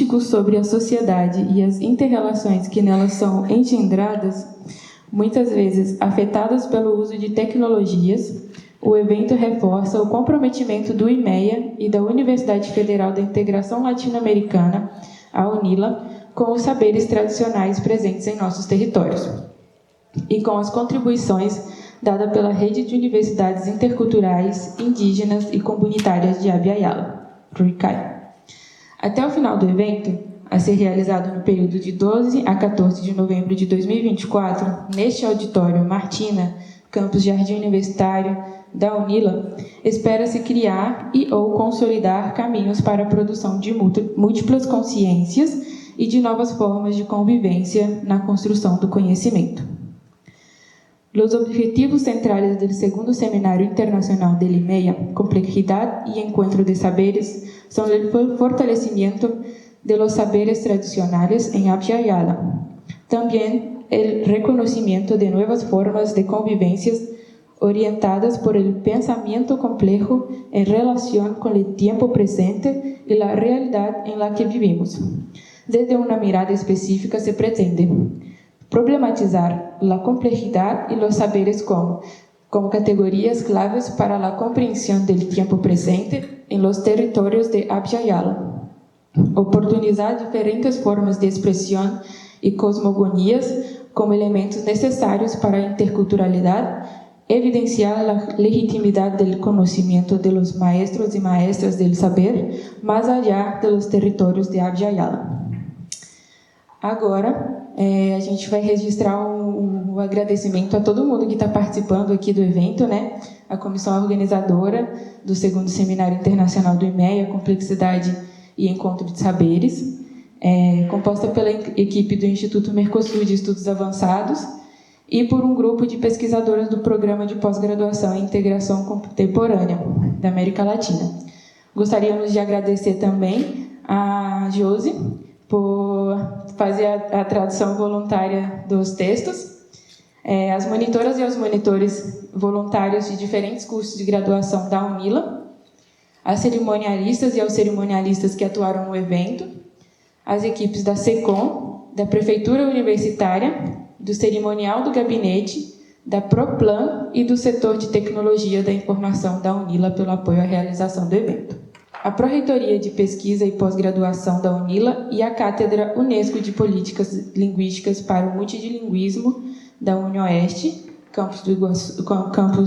crítico sobre a sociedade e as interrelações que nelas são engendradas, muitas vezes afetadas pelo uso de tecnologias, o evento reforça o comprometimento do IMEA e da Universidade Federal da Integração Latino-Americana, a UNILA, com os saberes tradicionais presentes em nossos territórios e com as contribuições dadas pela Rede de Universidades Interculturais, Indígenas e Comunitárias de Abya Yala, RUICAI. Até o final do evento, a ser realizado no período de 12 a 14 de novembro de 2024, neste auditório Martina, campus Jardim Universitário da UNILA, espera-se criar e ou consolidar caminhos para a produção de múltiplas consciências e de novas formas de convivência na construção do conhecimento. Los objetivos centrales del segundo Seminario Internacional del IMEA, Complejidad y Encuentro de Saberes, son el fortalecimiento de los saberes tradicionales en Abya Yala. También el reconocimiento de nuevas formas de convivencias orientadas por el pensamiento complejo en relación con el tiempo presente y la realidad en la que vivimos. Desde una mirada específica se pretende problematizar la complejidad y los saberes como categorías claves para la comprensión del tiempo presente en los territorios de Abya Yala, oportunizar diferentes formas de expresión y cosmogonías como elementos necesarios para la interculturalidad, evidenciar la legitimidad del conocimiento de los maestros y maestras del saber más allá de los territorios de Abya Yala. Agora, a gente vai registrar um agradecimento a todo mundo que está participando aqui do evento, né? A comissão organizadora do segundo Seminário Internacional do IMEA, Complexidade e Encontro de Saberes, composta pela equipe do Instituto Mercosul de Estudos Avançados e por um grupo de pesquisadoras do Programa de Pós-Graduação em Integração Contemporânea da América Latina. Gostaríamos de agradecer também a Josi por fazer a tradução voluntária dos textos, as monitoras e os monitores voluntários de diferentes cursos de graduação da UNILA, as cerimonialistas e os cerimonialistas que atuaram no evento, as equipes da SECOM, da Prefeitura Universitária, do Cerimonial do Gabinete, da PROPLAN e do Setor de Tecnologia da Informação da UNILA pelo apoio à realização do evento. A Pró-Reitoria de Pesquisa e Pós-Graduação da UNILA e a Cátedra Unesco de Políticas Linguísticas para o Multilinguismo da UniOeste, campus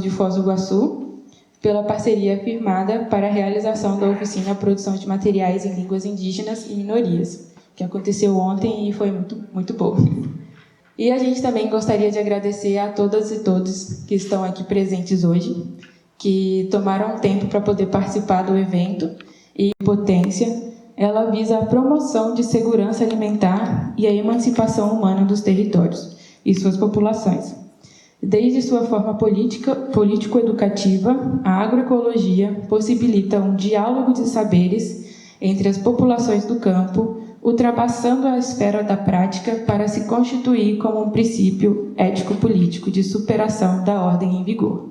de Foz do Iguaçu, pela parceria firmada para a realização da oficina Produção de Materiais em Línguas Indígenas e Minorias, que aconteceu ontem e foi muito boa. E a gente também gostaria de agradecer a todas e todos que estão aqui presentes hoje, que tomaram tempo para poder participar do evento, e Potência, ela visa a promoção de segurança alimentar e a emancipação humana dos territórios e suas populações. Desde sua forma político-educativa, a agroecologia possibilita um diálogo de saberes entre as populações do campo, ultrapassando a esfera da prática para se constituir como um princípio ético-político de superação da ordem em vigor.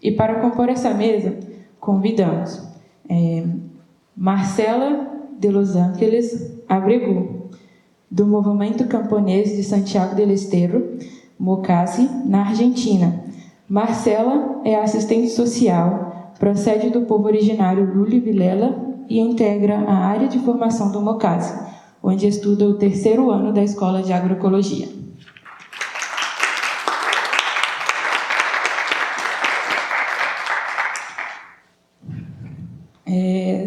E para compor essa mesa, convidamos Marcela de Los Ángeles Abregu, do Movimento Camponês de Santiago del Estero, Mocasi, na Argentina. Marcela é assistente social, procede do povo originário Luli Vilela e integra a área de formação do Mocasi, onde estuda o 3º ano da Escola de Agroecologia.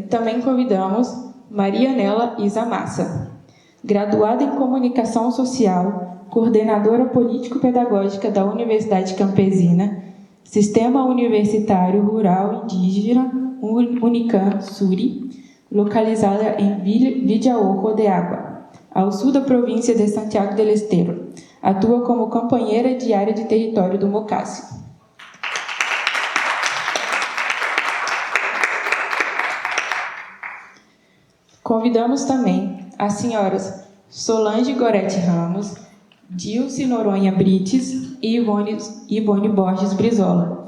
Também convidamos Marianela Isamassa, graduada em Comunicação Social, coordenadora político-pedagógica da Universidade Campesina, Sistema Universitário Rural Indígena Unicam Suri, localizada em Villa Ojo de Agua, ao sul da província de Santiago del Estero. Atua como companheira de área de território do Mocasi. Convidamos também as senhoras Solange Gorete Ramos, Dilce Noronha Brites e Ivone Borges Brizola.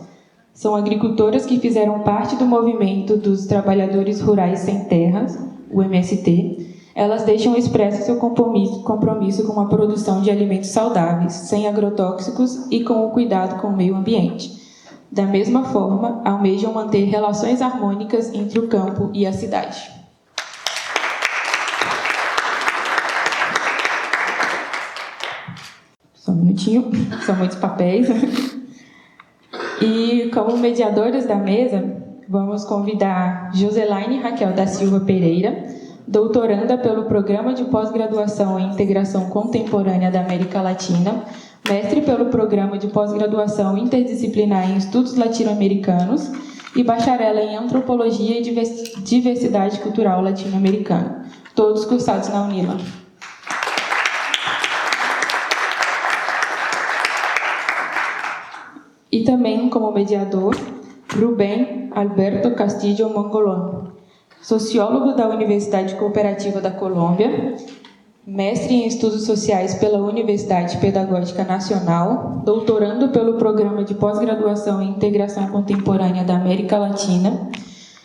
São agricultoras que fizeram parte do movimento dos Trabalhadores Rurais Sem Terras, o MST, Elas deixam expresso seu compromisso com a produção de alimentos saudáveis, sem agrotóxicos e com o cuidado com o meio ambiente. Da mesma forma, almejam manter relações harmônicas entre o campo e a cidade. Só um minutinho, são muitos papéis. E como mediadores da mesa, vamos convidar Joselaine Raquel da Silva Pereira, doutoranda pelo Programa de Pós-Graduação em Integração Contemporânea da América Latina, mestre pelo Programa de Pós-Graduação Interdisciplinar em Estudos Latino-Americanos e bacharela em Antropologia e Diversidade Cultural Latino-Americana, todos cursados na UNILA. E também, como mediador, Rubén Alberto Castillo Mongolón, sociólogo da Universidade Cooperativa da Colômbia, mestre em Estudos Sociais pela Universidade Pedagógica Nacional, doutorando pelo Programa de Pós-Graduação em Integração Contemporânea da América Latina.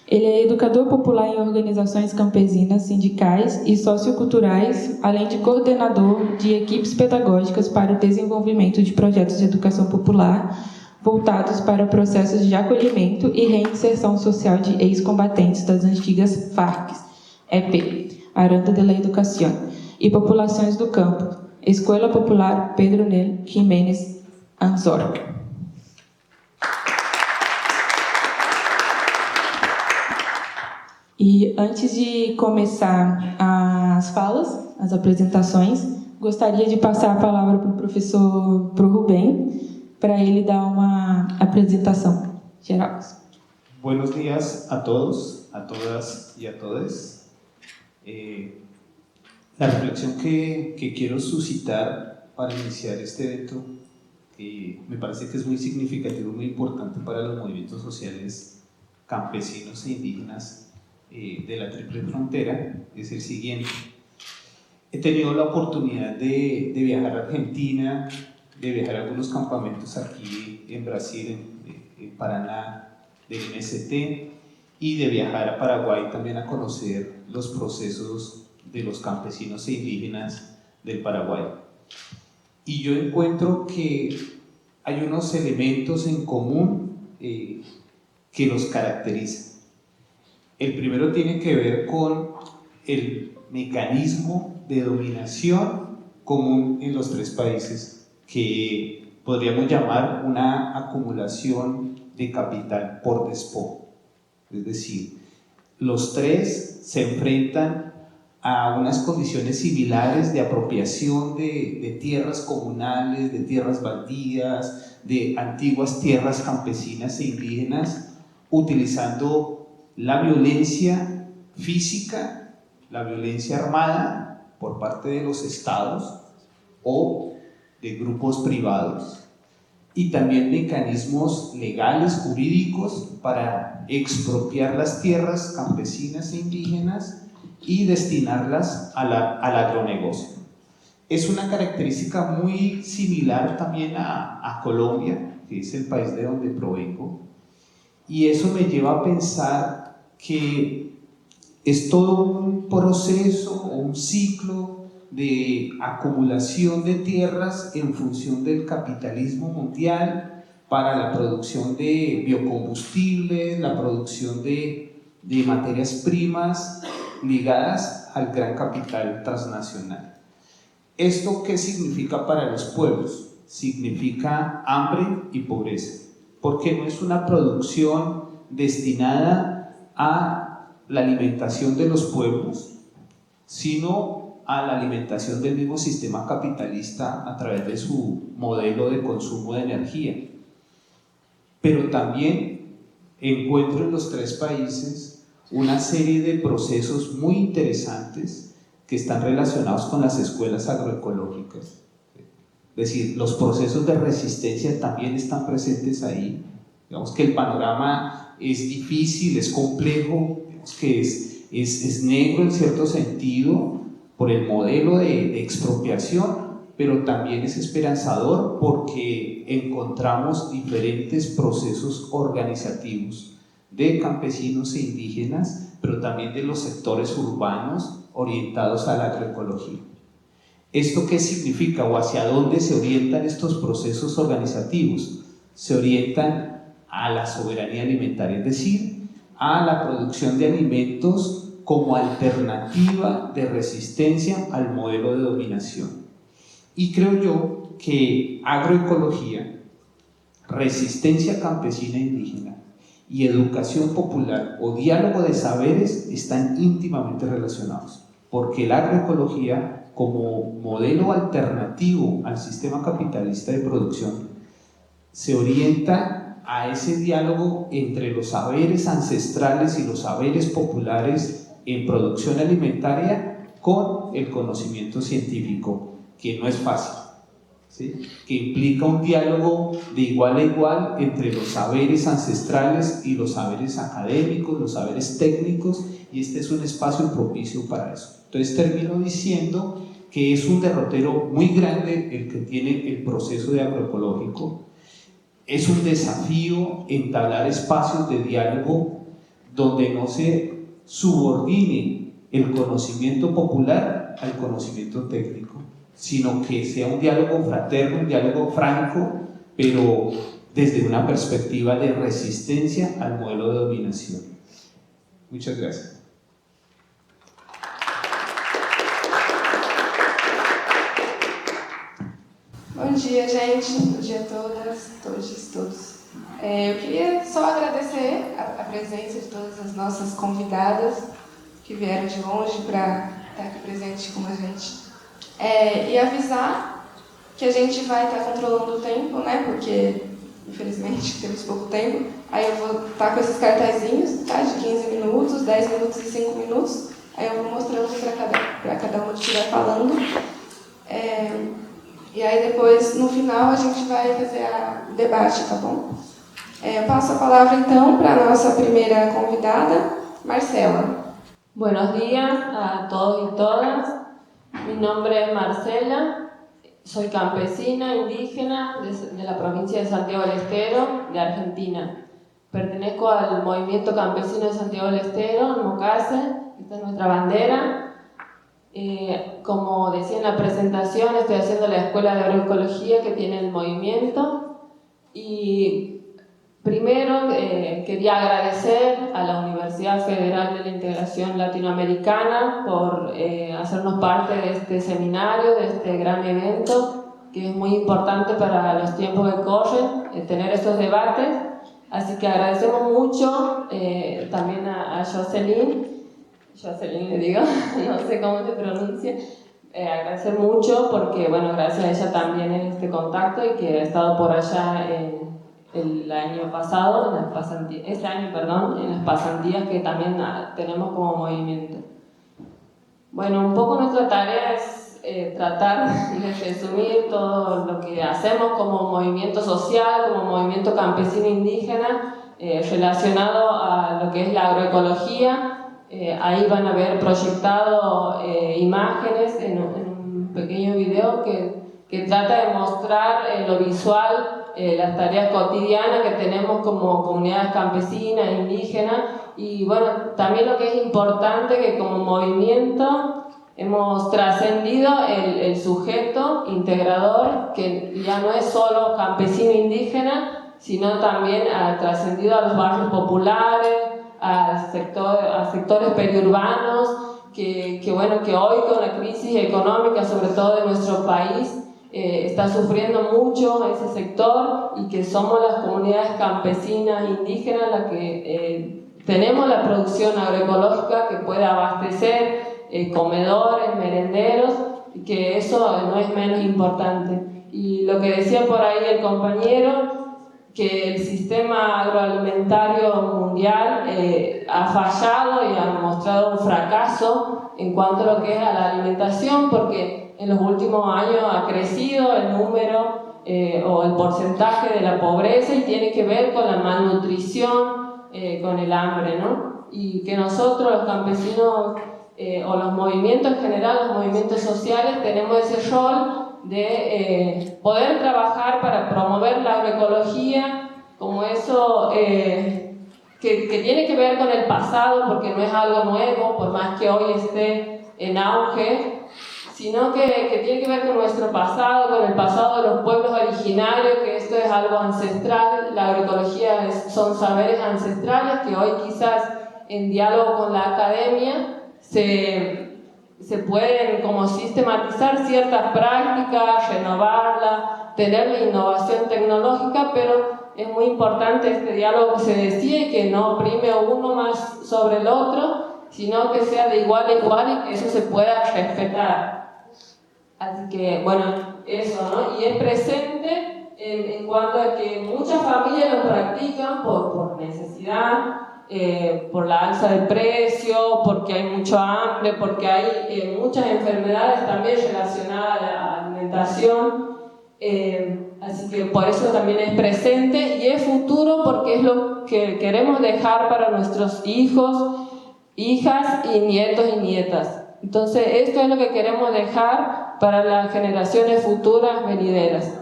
Ele é educador popular em organizações campesinas, sindicais e socioculturais, além de coordenador de equipes pedagógicas para o desenvolvimento de projetos de educação popular voltados para processos de acolhimento e reinserção social de ex-combatentes das antigas FARC, EP, Aranda de la Educación, e populações do campo, Escola Popular Pedro Nel Jiménez Anzor. E antes de começar as falas, as apresentações, gostaria de passar a palavra para o professor Rubén, para ele dar uma apresentação geral. Buenos días a todos, a todas y a todos. La reflexión que quiero suscitar para iniciar este evento me parece que es muy significativo, muy importante para los movimientos sociales campesinos e indígenas de la Triple Frontera, es el siguiente. He tenido la oportunidad de viajar a Argentina, de viajar a algunos campamentos aquí en Brasil, en Paraná, del MST, y de viajar a Paraguay también a conocer los procesos de los campesinos e indígenas del Paraguay. Y yo encuentro que hay unos elementos en común que los caracterizan. El primero tiene que ver con el mecanismo de dominación común en los tres países, que podríamos llamar una acumulación de capital por despojo. Es decir, los tres se enfrentan a unas condiciones similares de apropiación de tierras comunales, de tierras baldías, de antiguas tierras campesinas e indígenas, utilizando la violencia física, la violencia armada por parte de los estados o de grupos privados, y también mecanismos legales, jurídicos, para expropiar las tierras campesinas e indígenas y destinarlas al agronegocio. Es una característica muy similar también a Colombia, que es el país de donde provengo, y eso me lleva a pensar que es todo un proceso o un ciclo de acumulación de tierras en función del capitalismo mundial para la producción de biocombustibles, la producción de materias primas ligadas al gran capital transnacional. ¿Esto qué significa para los pueblos? Significa hambre y pobreza, porque no es una producción destinada a la alimentación de los pueblos, sino a la alimentación del mismo sistema capitalista a través de su modelo de consumo de energía. Pero también encuentro en los tres países una serie de procesos muy interesantes que están relacionados con las escuelas agroecológicas. Es decir, los procesos de resistencia también están presentes ahí. Digamos que el panorama es difícil, es complejo, digamos que es negro en cierto sentido, por el modelo de expropiación, pero también es esperanzador porque encontramos diferentes procesos organizativos de campesinos e indígenas, pero también de los sectores urbanos orientados a la agroecología. ¿Esto qué significa o hacia dónde se orientan estos procesos organizativos? Se orientan a la soberanía alimentaria, es decir, a la producción de alimentos como alternativa de resistencia al modelo de dominación. Y creo yo que agroecología, resistencia campesina e indígena y educación popular o diálogo de saberes están íntimamente relacionados, porque la agroecología, como modelo alternativo al sistema capitalista de producción, se orienta a ese diálogo entre los saberes ancestrales y los saberes populares en producción alimentaria con el conocimiento científico, que no es fácil, ¿sí? Que implica un diálogo de igual a igual entre los saberes ancestrales y los saberes académicos, los saberes técnicos, y este es un espacio propicio para eso. Entonces termino diciendo que es un derrotero muy grande el que tiene el proceso de agroecológico. Es un desafío entablar espacios de diálogo donde no se subordine el conocimiento popular al conocimiento técnico, sino que sea un diálogo fraterno, un diálogo franco, pero desde una perspectiva de resistencia al modelo de dominación. Muchas gracias. Bom dia, gente. Bom dia a todas, todos. Eu queria só agradecer a presença de todas as nossas convidadas que vieram de longe para estar aqui presente com a gente. E avisar que a gente vai estar controlando o tempo, né? Porque, infelizmente, temos pouco tempo. Aí eu vou estar com esses cartazinhos, tá? De 15 minutos, 10 minutos e 5 minutos. Aí eu vou mostrando para cada uma que estiver falando. E aí depois, no final, a gente vai fazer o debate, tá bom? Eu passo a palavra, então, para a nossa primeira convidada, Marcela. Buenos días a todos y todas. Mi nombre es Marcela, soy campesina indígena de la provincia de Santiago del Estero, de Argentina. Pertenezco al movimiento campesino de Santiago del Estero, en Mocase, esta es nuestra bandera. Como decía en la presentación, estoy haciendo la escuela de agroecología que tiene el movimiento. Y primero quería agradecer a la Universidad Federal de la Integración Latinoamericana por hacernos parte de este seminario, de este gran evento, que es muy importante para los tiempos que corren, tener estos debates. Así que agradecemos mucho también a Jocelyn le digo, no sé cómo se pronuncia, agradecer mucho porque, bueno, gracias a ella también en este contacto y que he estado por allá el año pasado, en las pasantías que también tenemos como movimiento. Bueno, un poco nuestra tarea es tratar de resumir todo lo que hacemos como movimiento social, como movimiento campesino indígena, relacionado a lo que es la agroecología. Ahí van a ver proyectado imágenes en un pequeño video que trata de mostrar lo visual, las tareas cotidianas que tenemos como comunidades campesinas, indígenas, y bueno, también lo que es importante que como movimiento hemos trascendido el sujeto integrador, que ya no es solo campesino indígena, sino también ha trascendido a los barrios populares, a sectores periurbanos, que hoy con la crisis económica, sobre todo de nuestro país, está sufriendo mucho ese sector, y que somos las comunidades campesinas indígenas las que tenemos la producción agroecológica que puede abastecer comedores, merenderos, y que eso no es menos importante. Y lo que decía por ahí el compañero, que el sistema agroalimentario mundial ha fallado y ha mostrado un fracaso en cuanto a lo que es a la alimentación, porque en los últimos años ha crecido el número o el porcentaje de la pobreza, y tiene que ver con la malnutrición, con el hambre, ¿no? Y que nosotros los campesinos o los movimientos en general, los movimientos sociales, tenemos ese rol de poder trabajar para promover la agroecología como eso que tiene que ver con el pasado, porque no es algo nuevo, por más que hoy esté en auge, sino que tiene que ver con nuestro pasado, con el pasado de los pueblos originarios, que esto es algo ancestral. La agroecología son saberes ancestrales que hoy quizás en diálogo con la academia se pueden como sistematizar ciertas prácticas, renovarlas, tener la innovación tecnológica, pero es muy importante este diálogo que se decía y que no oprime uno más sobre el otro, sino que sea de igual a igual y que eso se pueda respetar. Así que, bueno, eso, ¿no? Y es presente en cuanto a que muchas familias lo practican por necesidad, por la alza de precio, porque hay mucho hambre, porque hay muchas enfermedades también relacionadas a la alimentación. Así que por eso también es presente y es futuro, porque es lo que queremos dejar para nuestros hijos, hijas y nietos y nietas. Entonces esto es lo que queremos dejar para las generaciones futuras venideras.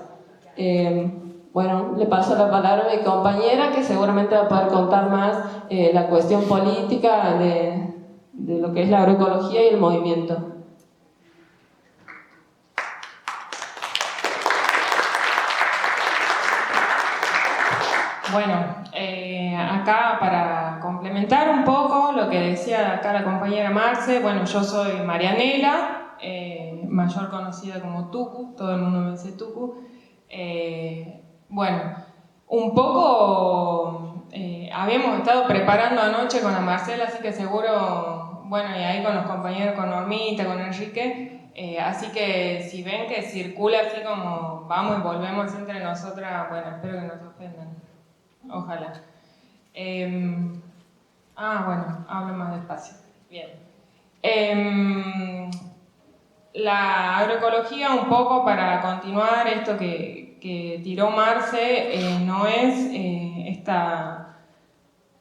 Bueno, le paso la palabra a mi compañera, que seguramente va a poder contar más la cuestión política de lo que es la agroecología y el movimiento. Bueno, acá para complementar un poco lo que decía acá la compañera Marce, bueno, yo soy Marianela, mayor conocida como Tucu, todo el mundo me dice Tucu. Bueno, un poco habíamos estado preparando anoche con la Marcela, así que seguro, bueno, y ahí con los compañeros, con Normita, con Enrique, así que si ven que circula así como vamos y volvemos entre nosotras, bueno, espero que no se ofendan. Ojalá. Bueno, hablo más despacio. Bien. La agroecología, un poco para continuar esto que tiró Marce, no es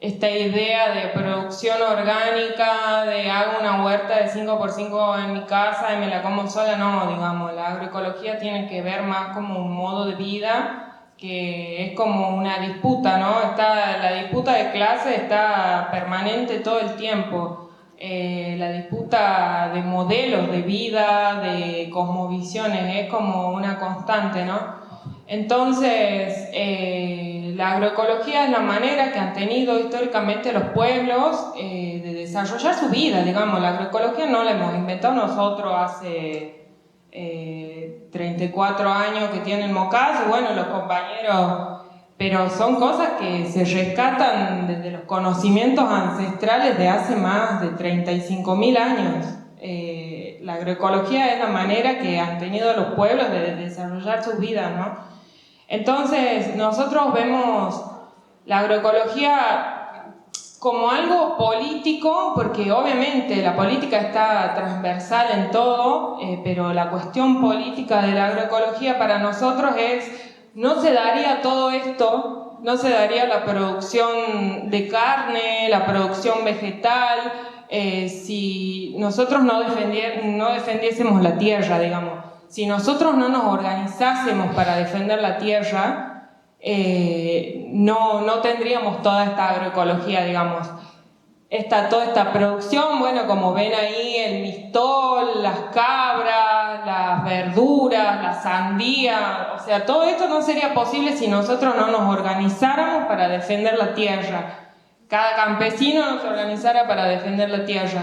esta idea de producción orgánica, de hago una huerta de 5x5 en mi casa y me la como sola, no, digamos, la agroecología tiene que ver más como un modo de vida, que es como una disputa, ¿no? La disputa de clase está permanente todo el tiempo. La disputa de modelos de vida, de cosmovisiones, es como una constante, ¿no? Entonces, la agroecología es la manera que han tenido históricamente los pueblos de desarrollar su vida, digamos. La agroecología no la hemos inventado nosotros hace 34 años que tiene el MOCAS, bueno, los compañeros, pero son cosas que se rescatan desde los conocimientos ancestrales de hace más de 35.000 años. La agroecología es la manera que han tenido los pueblos de desarrollar sus vidas, ¿no? Entonces, nosotros vemos la agroecología como algo político, porque obviamente la política está transversal en todo, pero la cuestión política de la agroecología para nosotros no se daría todo esto, no se daría la producción de carne, la producción vegetal, si nosotros no defendiésemos la tierra, digamos. Si nosotros no nos organizásemos para defender la tierra, no tendríamos toda esta agroecología, digamos. Toda esta producción, bueno, como ven ahí, el mistol, las cabras, las verduras, la sandía, o sea, todo esto no sería posible si nosotros no nos organizáramos para defender la tierra. Cada campesino nos organizara para defender la tierra.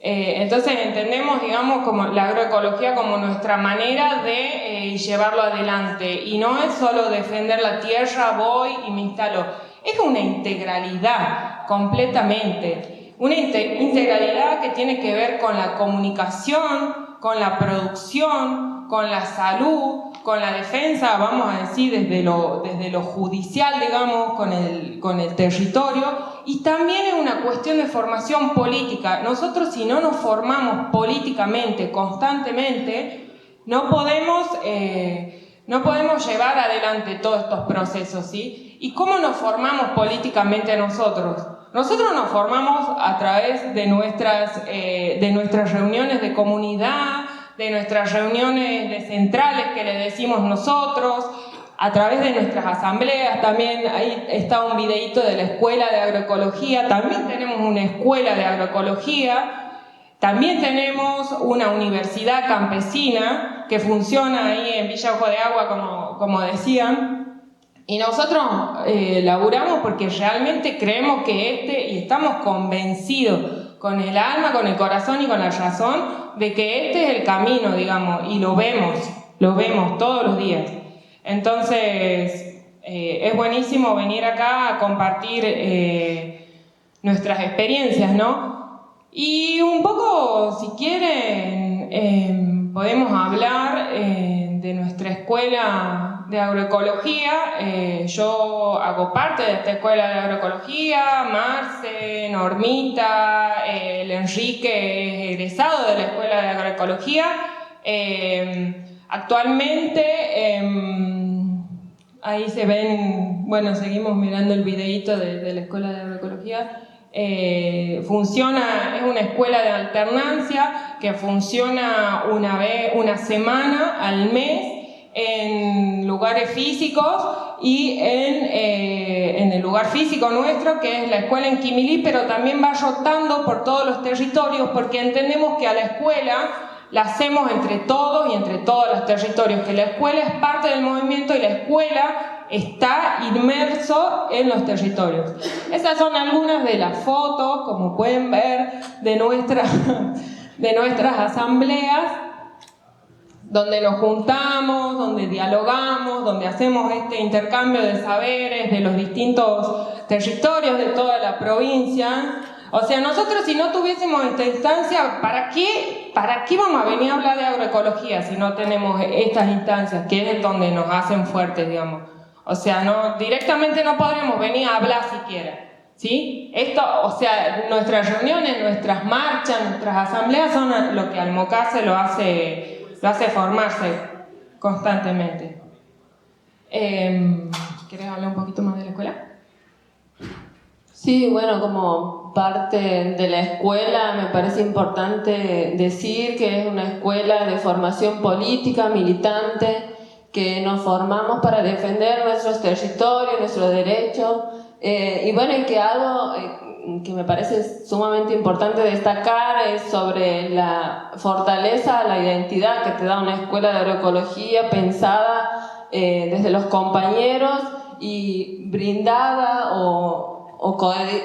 Entonces entendemos, digamos, como la agroecología como nuestra manera de llevarlo adelante, y no es solo defender la tierra, voy y me instalo, es una integralidad completamente, una integralidad que tiene que ver con la comunicación, con la producción, con la salud, con la defensa, vamos a decir, desde lo judicial, digamos, con el territorio, y también es una cuestión de formación política. Nosotros, si no nos formamos políticamente, constantemente, no podemos llevar adelante todos estos procesos, ¿sí? ¿Y cómo nos formamos políticamente nosotros? Nosotros nos formamos a través de nuestras reuniones de comunidad, de nuestras reuniones de centrales que le decimos nosotros, a través de nuestras asambleas. También ahí está un videíto de la Escuela de Agroecología, también tenemos una escuela de agroecología. También tenemos una universidad campesina que funciona ahí en Villa Ojo de Agua, como decían, y nosotros laburamos porque realmente creemos que y estamos convencidos con el alma, con el corazón y con la razón de que este es el camino, digamos, y lo vemos todos los días. Entonces, es buenísimo venir acá a compartir nuestras experiencias, ¿no? Y un poco, si quieren, podemos hablar de nuestra escuela de agroecología. Yo hago parte de esta escuela de agroecología, Marce, Normita, el Enrique es egresado de la escuela de agroecología. Actualmente, ahí se ven, bueno, seguimos mirando el videíto de la escuela de agroecología. Es una escuela de alternancia que funciona una semana al mes en lugares físicos y en el lugar físico nuestro, que es la escuela en Quimilí, pero también va rotando por todos los territorios, porque entendemos que a la escuela la hacemos entre todos y entre todos los territorios, que la escuela es parte del movimiento y la escuela está inmerso en los territorios. Esas son algunas de las fotos, como pueden ver, de nuestras asambleas, donde nos juntamos, donde dialogamos, donde hacemos este intercambio de saberes de los distintos territorios de toda la provincia. O sea, nosotros si no tuviésemos esta instancia, ¿para qué vamos a venir a hablar de agroecología si no tenemos estas instancias, que es donde nos hacen fuertes, digamos? O sea, directamente no podremos venir a hablar siquiera, ¿sí? O sea, nuestras reuniones, nuestras marchas, nuestras asambleas son lo que al Mocase lo hace formarse constantemente. ¿Querés hablar un poquito más de la escuela? Sí, bueno, como parte de la escuela me parece importante decir que es una escuela de formación política, militante, que nos formamos para defender nuestros territorios, nuestros derechos, y bueno, y que algo que me parece sumamente importante destacar es sobre la fortaleza, la identidad que te da una escuela de agroecología pensada desde los compañeros y brindada o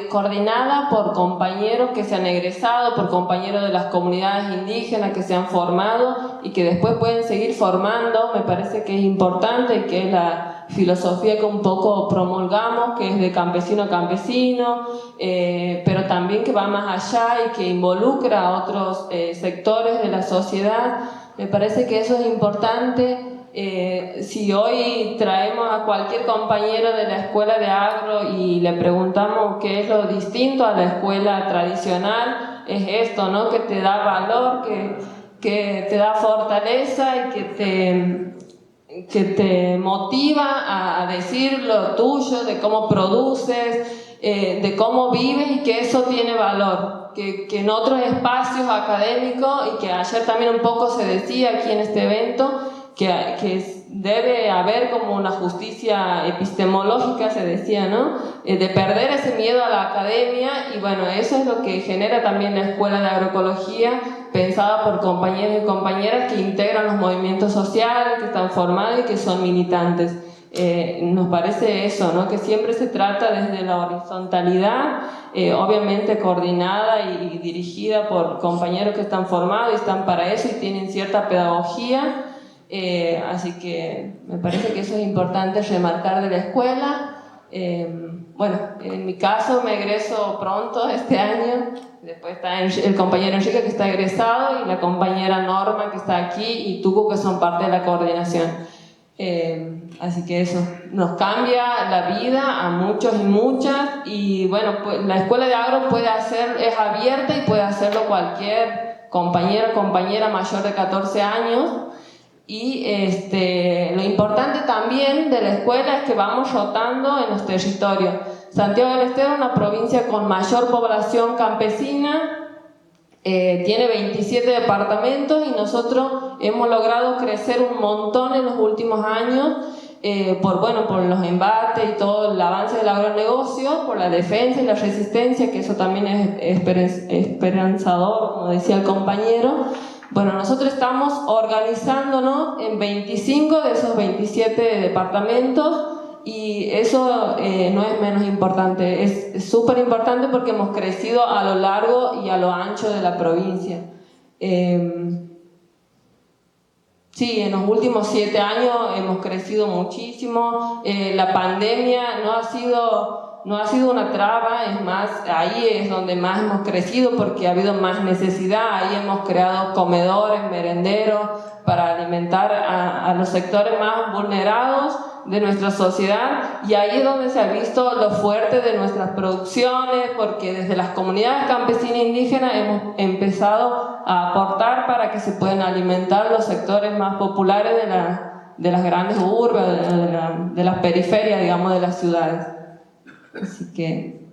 coordinada por compañeros que se han egresado, por compañeros de las comunidades indígenas que se han formado y que después pueden seguir formando. Me parece que es importante y que es la filosofía que un poco promulgamos, que es de campesino a campesino, pero también que va más allá y que involucra a otros sectores de la sociedad. Me parece que eso es importante. Si hoy traemos a cualquier compañero de la escuela de agro y le preguntamos qué es lo distinto a la escuela tradicional, es esto, ¿no? Que te da valor, que te da fortaleza y que te motiva a decir lo tuyo, de cómo produces, de cómo vives y que eso tiene valor. Que en otros espacios académicos, y que ayer también un poco se decía aquí en este evento, que debe haber como una justicia epistemológica, se decía, ¿no? De perder ese miedo a la academia, y bueno, eso es lo que genera también la escuela de agroecología, pensada por compañeros y compañeras que integran los movimientos sociales, que están formados y que son militantes. Nos parece eso, ¿no? Que siempre se trata desde la horizontalidad, obviamente coordinada y dirigida por compañeros que están formados y están para eso y tienen cierta pedagogía. Así que me parece que eso es importante remarcar de la escuela. Bueno, en mi caso me egreso pronto este año. Después está el compañero Enrique, que está egresado, y la compañera Norma, que está aquí, y Tuco, que son parte de la coordinación. Así que eso nos cambia la vida a muchos y muchas, y bueno, pues la escuela de agro es abierta y puede hacerlo cualquier compañero o compañera mayor de 14 años. Y lo importante también de la escuela es que vamos rotando en los territorios. Santiago del Estero es una provincia con mayor población campesina, tiene 27 departamentos y nosotros hemos logrado crecer un montón en los últimos años. por los embates y todo el avance del agronegocio, por la defensa y la resistencia, que eso también es esperanzador, como decía el compañero. Bueno, nosotros estamos organizándonos en 25 de esos 27 departamentos y eso no es menos importante, es súper importante porque hemos crecido a lo largo y a lo ancho de la provincia. Sí, en los últimos 7 años hemos crecido muchísimo. La pandemia no ha sido una traba, es más, ahí es donde más hemos crecido porque ha habido más necesidad. Ahí hemos creado comedores, merenderos para alimentar a los sectores más vulnerados de nuestra sociedad, y ahí es donde se ha visto lo fuerte de nuestras producciones, porque desde las comunidades campesinas e indígenas hemos empezado a aportar para que se puedan alimentar los sectores más populares de las grandes urbes, de las periferias, digamos, de las ciudades. Así que...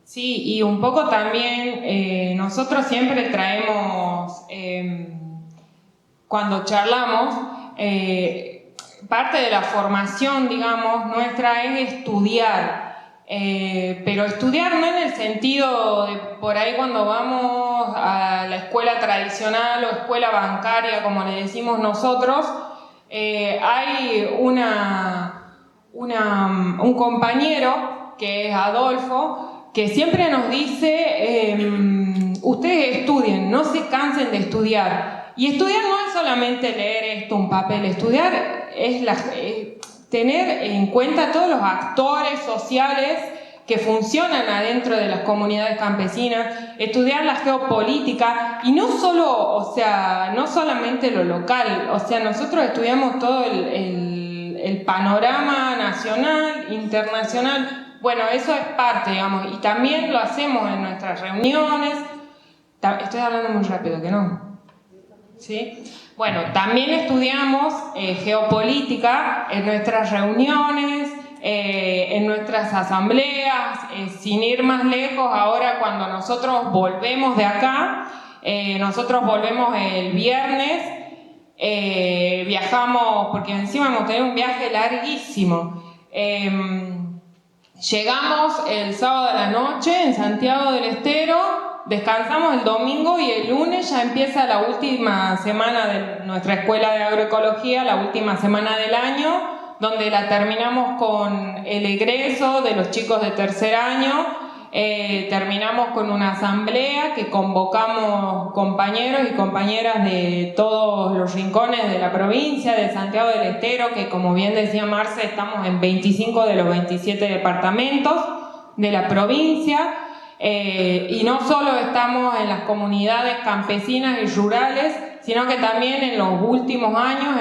Sí, y un poco también nosotros siempre traemos, cuando charlamos, parte de la formación, digamos, nuestra es estudiar, pero estudiar no en el sentido de por ahí cuando vamos a la escuela tradicional o escuela bancaria, como le decimos nosotros, hay un compañero que es Adolfo, que siempre nos dice, ustedes estudien, no se cansen de estudiar. Y estudiar no es solamente leer un papel, estudiar es tener en cuenta todos los actores sociales que funcionan adentro de las comunidades campesinas, estudiar la geopolítica y no solamente lo local, nosotros estudiamos todo el panorama nacional, internacional. Bueno, eso es parte, digamos, y también lo hacemos en nuestras reuniones. Estoy hablando muy rápido, ¿que no? ¿Sí? Bueno, también estudiamos geopolítica en nuestras reuniones, en nuestras asambleas, sin ir más lejos. Ahora cuando nosotros volvemos de acá, nosotros volvemos el viernes, viajamos, porque encima hemos tenido un viaje larguísimo. Llegamos el sábado a la noche en Santiago del Estero, descansamos el domingo y el lunes ya empieza la última semana de nuestra escuela de agroecología, la última semana del año, donde la terminamos con el egreso de los chicos de tercer año. Terminamos con una asamblea que convocamos compañeros y compañeras de todos los rincones de la provincia, de Santiago del Estero, que como bien decía Marce, estamos en 25 de los 27 departamentos de la provincia. Y no solo estamos en las comunidades campesinas y rurales, sino que también en los últimos años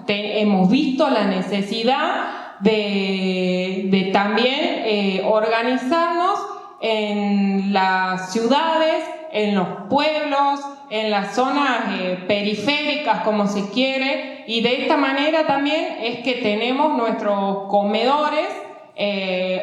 hemos visto la necesidad de también organizarnos en las ciudades, en los pueblos, en las zonas periféricas, como se quiere, y de esta manera también es que tenemos nuestros comedores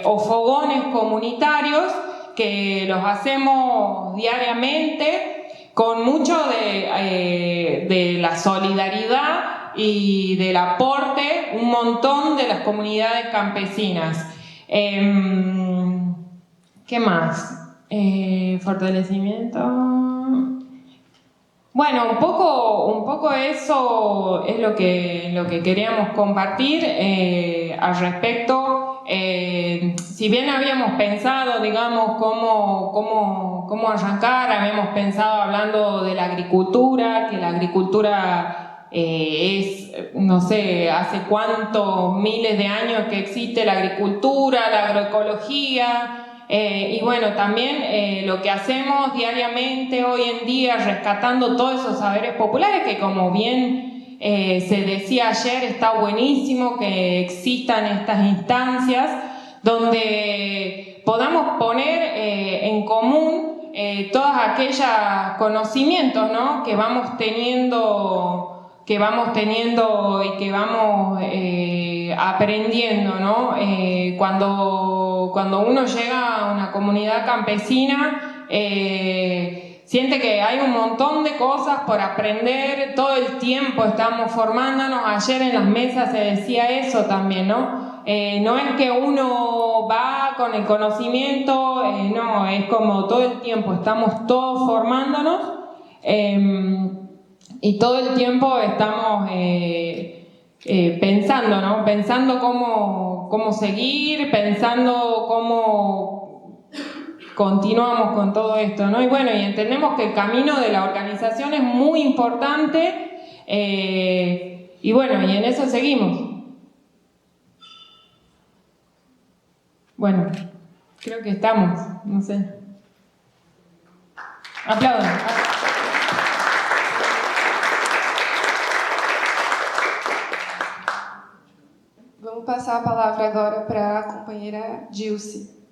o fogones comunitarios, que los hacemos diariamente con mucho de la solidaridad y del aporte, un montón de las comunidades campesinas. ¿Qué más? Fortalecimiento. Bueno, un poco eso es lo que queríamos compartir al respecto. Si bien habíamos pensado, digamos, cómo arrancar, habíamos pensado hablando de la agricultura, que la agricultura es, no sé, hace cuántos miles de años que existe la agricultura, la agroecología. Y bueno, también lo que hacemos diariamente hoy en día, rescatando todos esos saberes populares que, como bien se decía ayer, está buenísimo que existan estas instancias donde podamos poner en común todos aquellos conocimientos, ¿no?, que vamos teniendo y que vamos aprendiendo, ¿no? Cuando uno llega a una comunidad campesina, se siente que hay un montón de cosas por aprender, todo el tiempo estamos formándonos. Ayer en las mesas se decía eso también, ¿no? No es que uno va con el conocimiento, no, es como todo el tiempo estamos todos formándonos y todo el tiempo estamos pensando, ¿no? Pensando cómo seguir, pensando cómo continuamos con todo esto, ¿no? Y bueno, y entendemos que el camino de la organización es muy importante y bueno, y en eso seguimos. Bueno, creo que estamos, no sé. Aplaudan. Vamos passar a palavra agora para a companheira Dilce.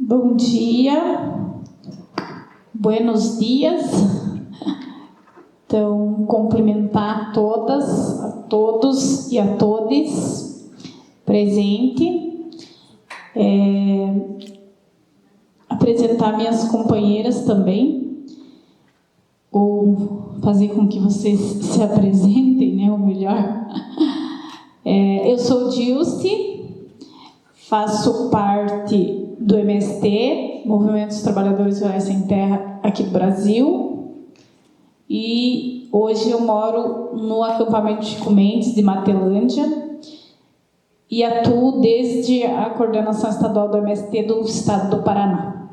Bom dia, buenos dias. Então, cumprimentar a todas, a todos e a todes presente. Apresentar minhas companheiras também, ou fazer com que vocês se apresentem, né, ou melhor. Eu sou Dilce, faço parte do MST, Movimento dos Trabalhadores Rurais Sem Terra, aqui do Brasil, e hoje eu moro no acampamento Chico Mendes de Matelândia e atuo desde a coordenação estadual do MST do estado do Paraná.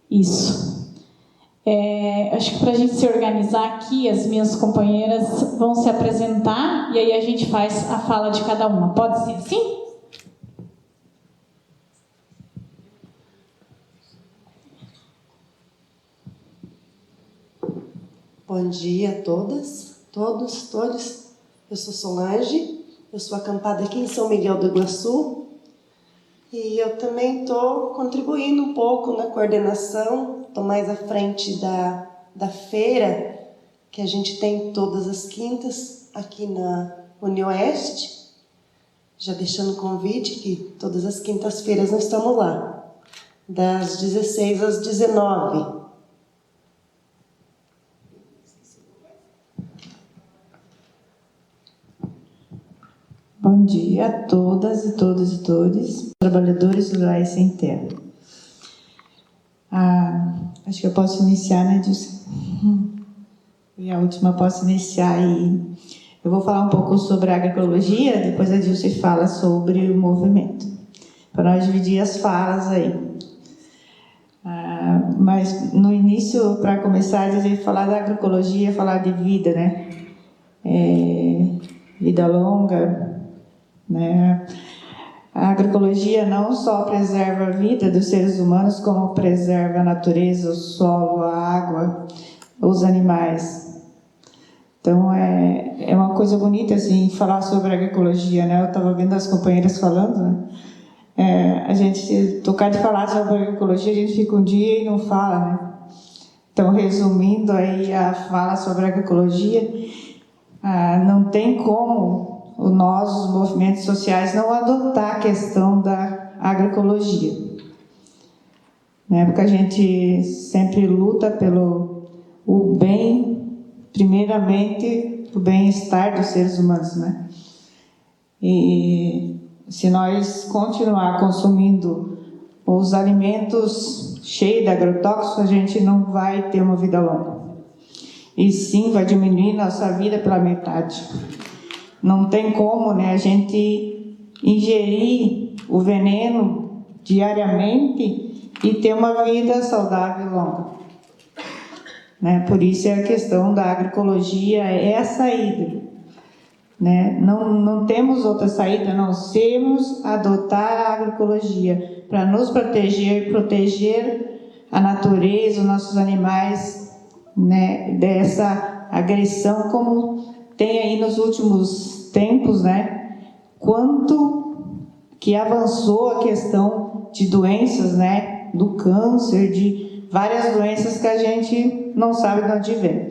Isso. Acho que para a gente se organizar aqui, as minhas companheiras vão se apresentar e aí a gente faz a fala de cada uma. Pode ser assim? Bom dia a todas, todos. Eu sou Solange, eu sou acampada aqui em São Miguel do Iguaçu e eu também estou contribuindo um pouco na coordenação, estou mais à frente da feira que a gente tem todas as quintas aqui na Unioeste, já deixando o convite que todas as quintas-feiras nós estamos lá, das 16 às 19. Bom dia a todas e todos e todes, trabalhadores rurais sem terra. Acho que eu posso iniciar, né, Dilce? E a última posso iniciar e eu vou falar um pouco sobre a agroecologia, depois a Dilce fala sobre o movimento, para nós dividir as falas aí. Mas no início, para começar, a dizer, falar da agroecologia, falar de vida, né? Vida longa, né? A agroecologia não só preserva a vida dos seres humanos, como preserva a natureza, o solo, a água, os animais. Então, é uma coisa bonita, assim, falar sobre a agroecologia, né? Eu estava vendo as companheiras falando, né? A gente, tocar de falar sobre a agroecologia, a gente fica um dia e não fala, né? Então, resumindo aí a fala sobre a agroecologia, não tem como nós, os movimentos sociais, não adotar a questão da agroecologia, né? Porque a gente sempre luta pelo o bem, primeiramente, o bem-estar dos seres humanos, né? E se nós continuar consumindo os alimentos cheios de agrotóxicos, a gente não vai ter uma vida longa. E sim, vai diminuir nossa vida pela metade. Não tem como, né, a gente ingerir o veneno diariamente e ter uma vida saudável e longa, né? Por isso é a questão da agroecologia, é a saída, né? Não temos outra saída, não sermos adotar a agroecologia para nos proteger, proteger a natureza, os nossos animais, né, dessa agressão, como tem aí nos últimos tempos, né? Quanto que avançou a questão de doenças, né? Do câncer, de várias doenças que a gente não sabe de onde vem.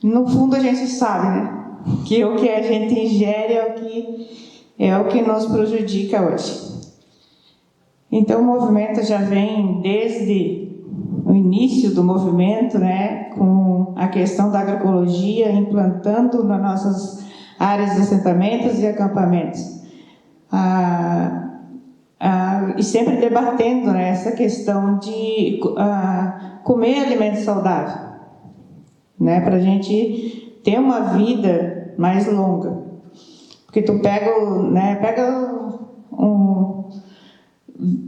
No fundo a gente sabe, né? que o que a gente ingere é o que nos prejudica hoje. Então o movimento já vem desde o início do movimento, né, com a questão da agroecologia, implantando nas nossas áreas de assentamentos e acampamentos. E sempre debatendo, né, essa questão de comer alimento saudável, né, para a gente ter uma vida mais longa. Porque tu pega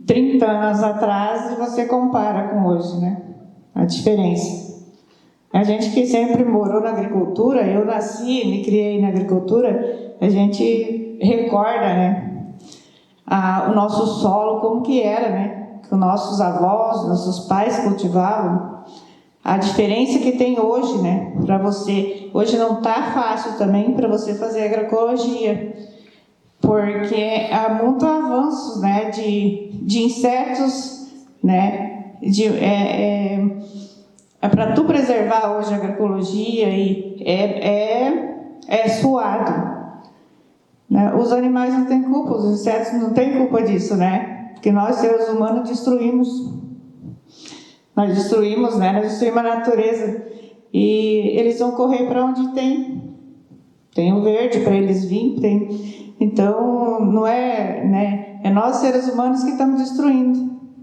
30 anos atrás e você compara com hoje, né, a diferença. A gente que sempre morou na agricultura, eu nasci, me criei na agricultura, a gente recorda, né, o nosso solo como que era, né, que os nossos avós, nossos pais cultivavam. A diferença que tem hoje, né, para você, hoje não está fácil também para você fazer agroecologia, porque há muito avanço, né, de insetos, né, para tu preservar hoje a agroecologia e é suado. Né? Os animais não têm culpa, os insetos não têm culpa disso, né? Porque nós, seres humanos, destruímos. Nós destruímos, né? Nós destruímos a natureza. E eles vão correr para onde tem o verde para eles virem. Então, não é, né? É nós, seres humanos, que estamos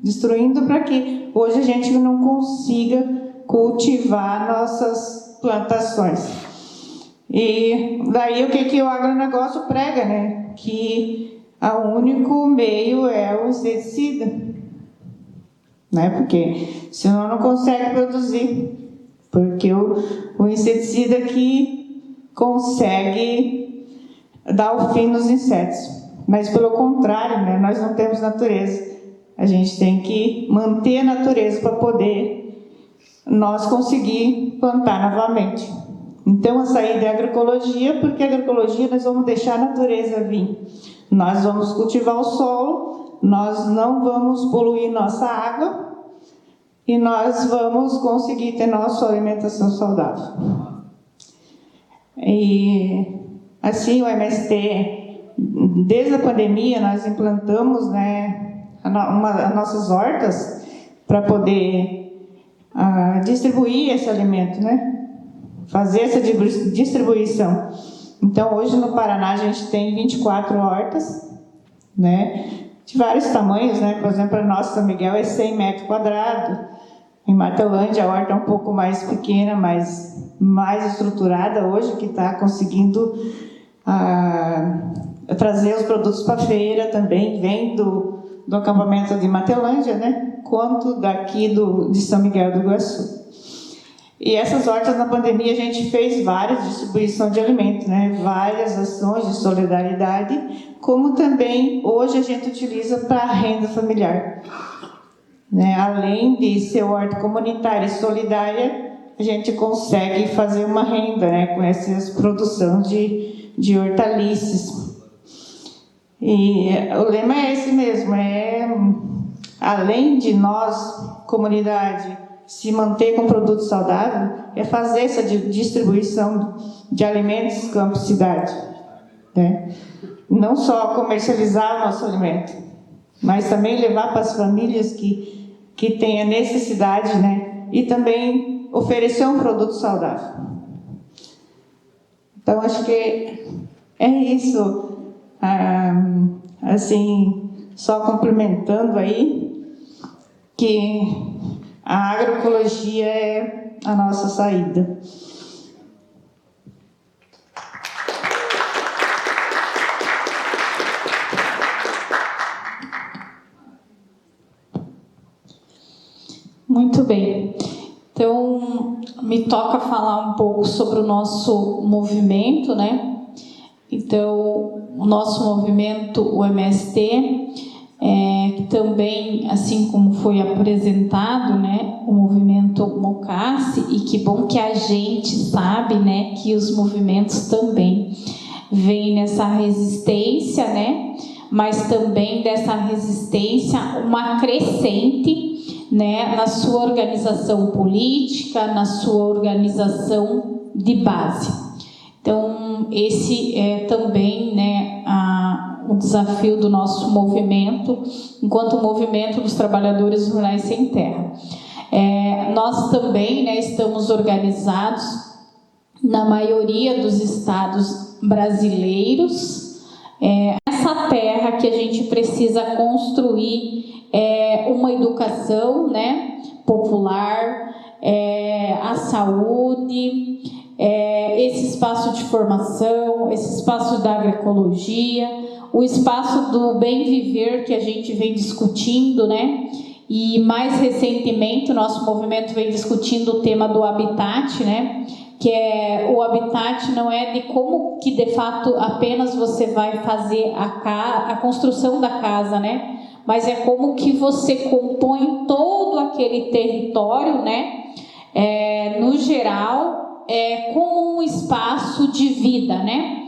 destruindo para que hoje a gente não consiga cultivar nossas plantações. E daí o que o agronegócio prega, né? Que o único meio é o inseticida, né? Porque senão não consegue produzir, porque o inseticida que consegue dar o fim nos insetos. Mas pelo contrário, né? Nós não temos natureza. A gente tem que manter a natureza para poder nós conseguir plantar novamente. Então, a saída é a agroecologia, porque a agroecologia nós vamos deixar a natureza vir. Nós vamos cultivar o solo, nós não vamos poluir nossa água e nós vamos conseguir ter nossa alimentação saudável. E assim, o MST, desde a pandemia, nós implantamos, né, as nossas hortas para poder distribuir esse alimento, né? Fazer essa distribuição. Então, hoje no Paraná a gente tem 24 hortas, né, de vários tamanhos, né? Por exemplo, a nossa São Miguel é 100 metros quadrados. Em Matelândia a horta é um pouco mais pequena, mas mais estruturada hoje, que está conseguindo trazer os produtos para a feira também, vem do acampamento de Matelândia, né, quanto daqui de São Miguel do Iguaçu. E essas hortas, na pandemia, a gente fez várias distribuição de alimentos, né? Várias ações de solidariedade, como também hoje a gente utiliza para a renda familiar. Né? Além de ser horta comunitária e solidária, a gente consegue fazer uma renda, né? Com essa produção de hortaliças. E o lema é esse mesmo, além de nós, comunidade, se manter com produto saudável, é fazer essa distribuição de alimentos campo-cidade, né? Não só comercializar o nosso alimento, mas também levar para as famílias que têm a necessidade, né? E também oferecer um produto saudável. Então, acho que é isso. Assim, só complementando aí, que a agroecologia é a nossa saída. Muito bem. Então, me toca falar um pouco sobre o nosso movimento, né? Então, o nosso movimento, o MST, que também, assim como foi apresentado, né, o movimento Mocassi, e que bom que a gente sabe, né, que os movimentos também vêm nessa resistência, né, mas também dessa resistência uma crescente, né, na sua organização política, na sua organização de base. Então, esse é também, né, o desafio do nosso movimento, enquanto movimento dos trabalhadores rurais sem terra. Nós também, né, estamos organizados na maioria dos estados brasileiros. Essa terra que a gente precisa construir uma educação, né, popular, a saúde, esse espaço de formação, esse espaço da agroecologia, o espaço do bem viver que a gente vem discutindo, né? E mais recentemente o nosso movimento vem discutindo o tema do habitat, né? Que o habitat não é de como que de fato apenas você vai fazer a construção da casa, né? Mas é como que você compõe todo aquele território, né? No geral, como um espaço de vida, né?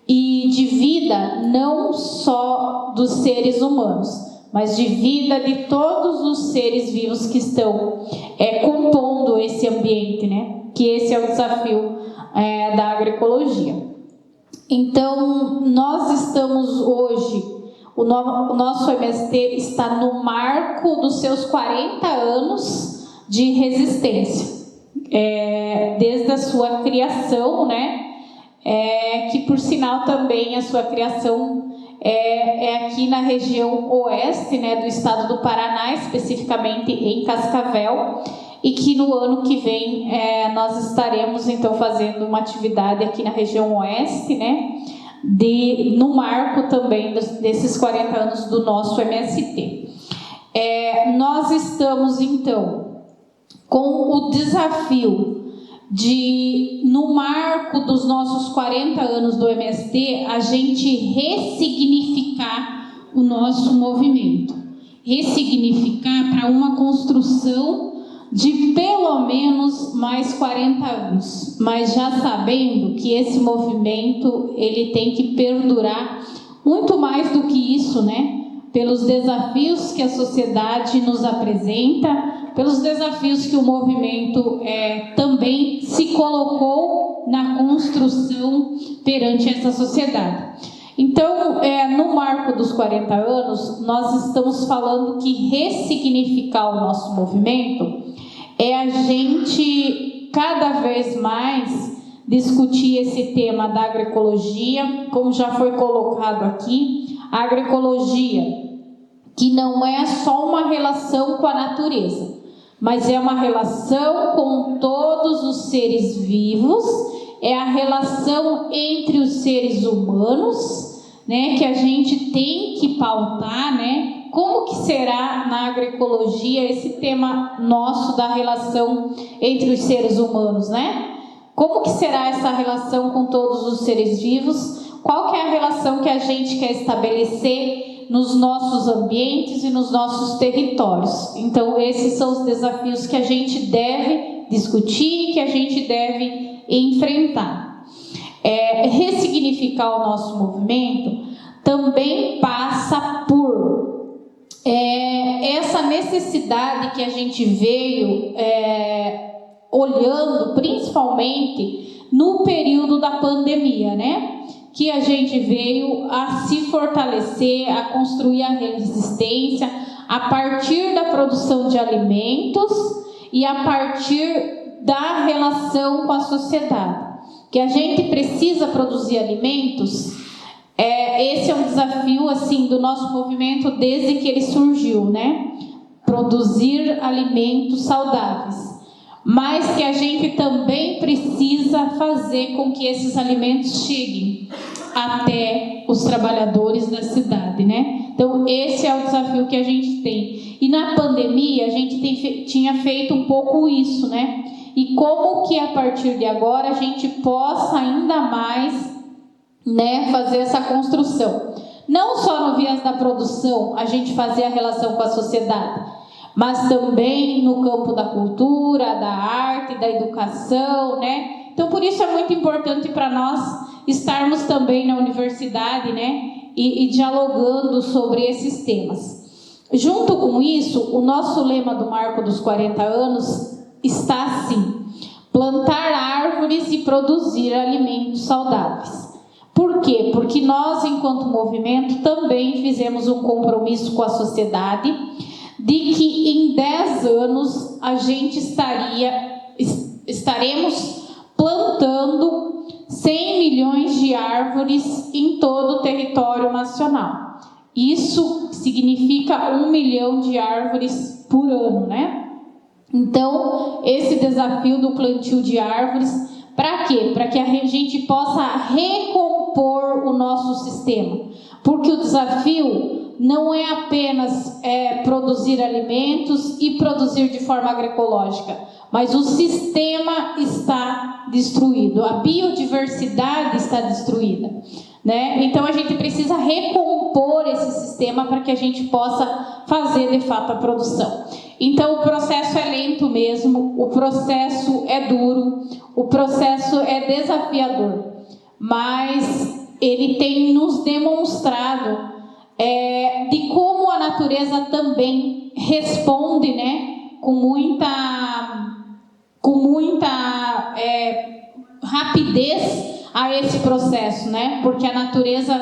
E de vida não só dos seres humanos, mas de vida de todos os seres vivos que estão compondo esse ambiente, né? Que esse é o desafio da agroecologia. Então, nós estamos hoje, o nosso MST está no marco dos seus 40 anos de resistência. Desde a sua criação, né? Que por sinal também a sua criação é aqui na região oeste, né, do estado do Paraná, especificamente em Cascavel, e que no ano que vem nós estaremos então fazendo uma atividade aqui na região oeste, né, no marco também desses 40 anos do nosso MST. Nós estamos então com o desafio de, no marco dos nossos 40 anos do MST, a gente ressignificar o nosso movimento. Ressignificar para uma construção de pelo menos mais 40 anos. Mas já sabendo que esse movimento ele tem que perdurar muito mais do que isso, né? Pelos desafios que a sociedade nos apresenta, pelos desafios que o movimento também se colocou na construção perante essa sociedade. Então, no marco dos 40 anos, nós estamos falando que ressignificar o nosso movimento é a gente cada vez mais discutir esse tema da agroecologia, como já foi colocado aqui, a agroecologia que não é só uma relação com a natureza, mas é uma relação com todos os seres vivos, é a relação entre os seres humanos, né, que a gente tem que pautar, né? Como que será na agroecologia esse tema nosso da relação entre os seres humanos, né? Como que será essa relação com todos os seres vivos? Qual que é a relação que a gente quer estabelecer nos nossos ambientes e nos nossos territórios? Então, esses são os desafios que a gente deve discutir, que a gente deve enfrentar. Ressignificar o nosso movimento também passa por essa necessidade que a gente veio olhando principalmente no período da pandemia, né? Que a gente veio a se fortalecer, a construir a resistência a partir da produção de alimentos e a partir da relação com a sociedade. Que a gente precisa produzir alimentos, esse é um desafio assim do nosso movimento desde que ele surgiu, né? Produzir alimentos saudáveis. Mas que a gente também precisa fazer com que esses alimentos cheguem até os trabalhadores da cidade, né? Então, esse é o desafio que a gente tem. E na pandemia, a gente tinha feito um pouco isso, né? E como que a partir de agora a gente possa ainda mais, né, fazer essa construção. Não só no viés da produção, a gente fazer a relação com a sociedade, mas também no campo da cultura, da arte, da educação, né? Então, por isso é muito importante para nós estarmos também na universidade, né? E dialogando sobre esses temas. Junto com isso, o nosso lema do Marco dos 40 anos está assim: plantar árvores e produzir alimentos saudáveis. Por quê? Porque nós, enquanto movimento, também fizemos um compromisso com a sociedade de que em 10 anos a gente estaremos plantando 100 milhões de árvores em todo o território nacional. Isso significa 1 milhão de árvores por ano, né? Então, esse desafio do plantio de árvores, para quê? Para que a gente possa recompor o nosso sistema. Porque o desafio não é apenas produzir alimentos e produzir de forma agroecológica, mas o sistema está destruído, a biodiversidade está destruída, né? Então a gente precisa recompor esse sistema para que a gente possa fazer de fato a produção. Então o processo é lento mesmo, o processo é duro, o processo é desafiador, mas ele tem nos demonstrado de como a natureza também responde, né, com muita rapidez a esse processo, né? Porque a natureza,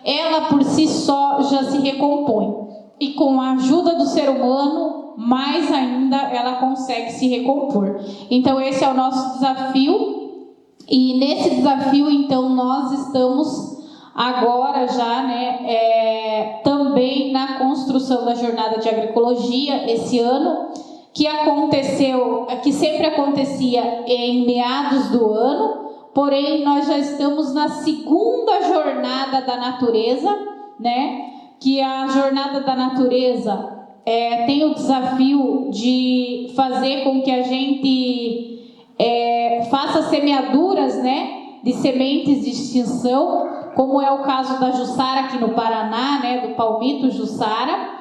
ela por si só já se recompõe. E com a ajuda do ser humano, mais ainda ela consegue se recompor. Então esse é o nosso desafio. E nesse desafio, então, nós estamos agora já, né, também na construção da jornada de agroecologia esse ano, que sempre acontecia em meados do ano, porém nós já estamos na segunda jornada da natureza, né? Que a jornada da natureza tem o desafio de fazer com que a gente faça semeaduras, né, de sementes de extinção, como é o caso da Jussara aqui no Paraná, né, do palmito Jussara.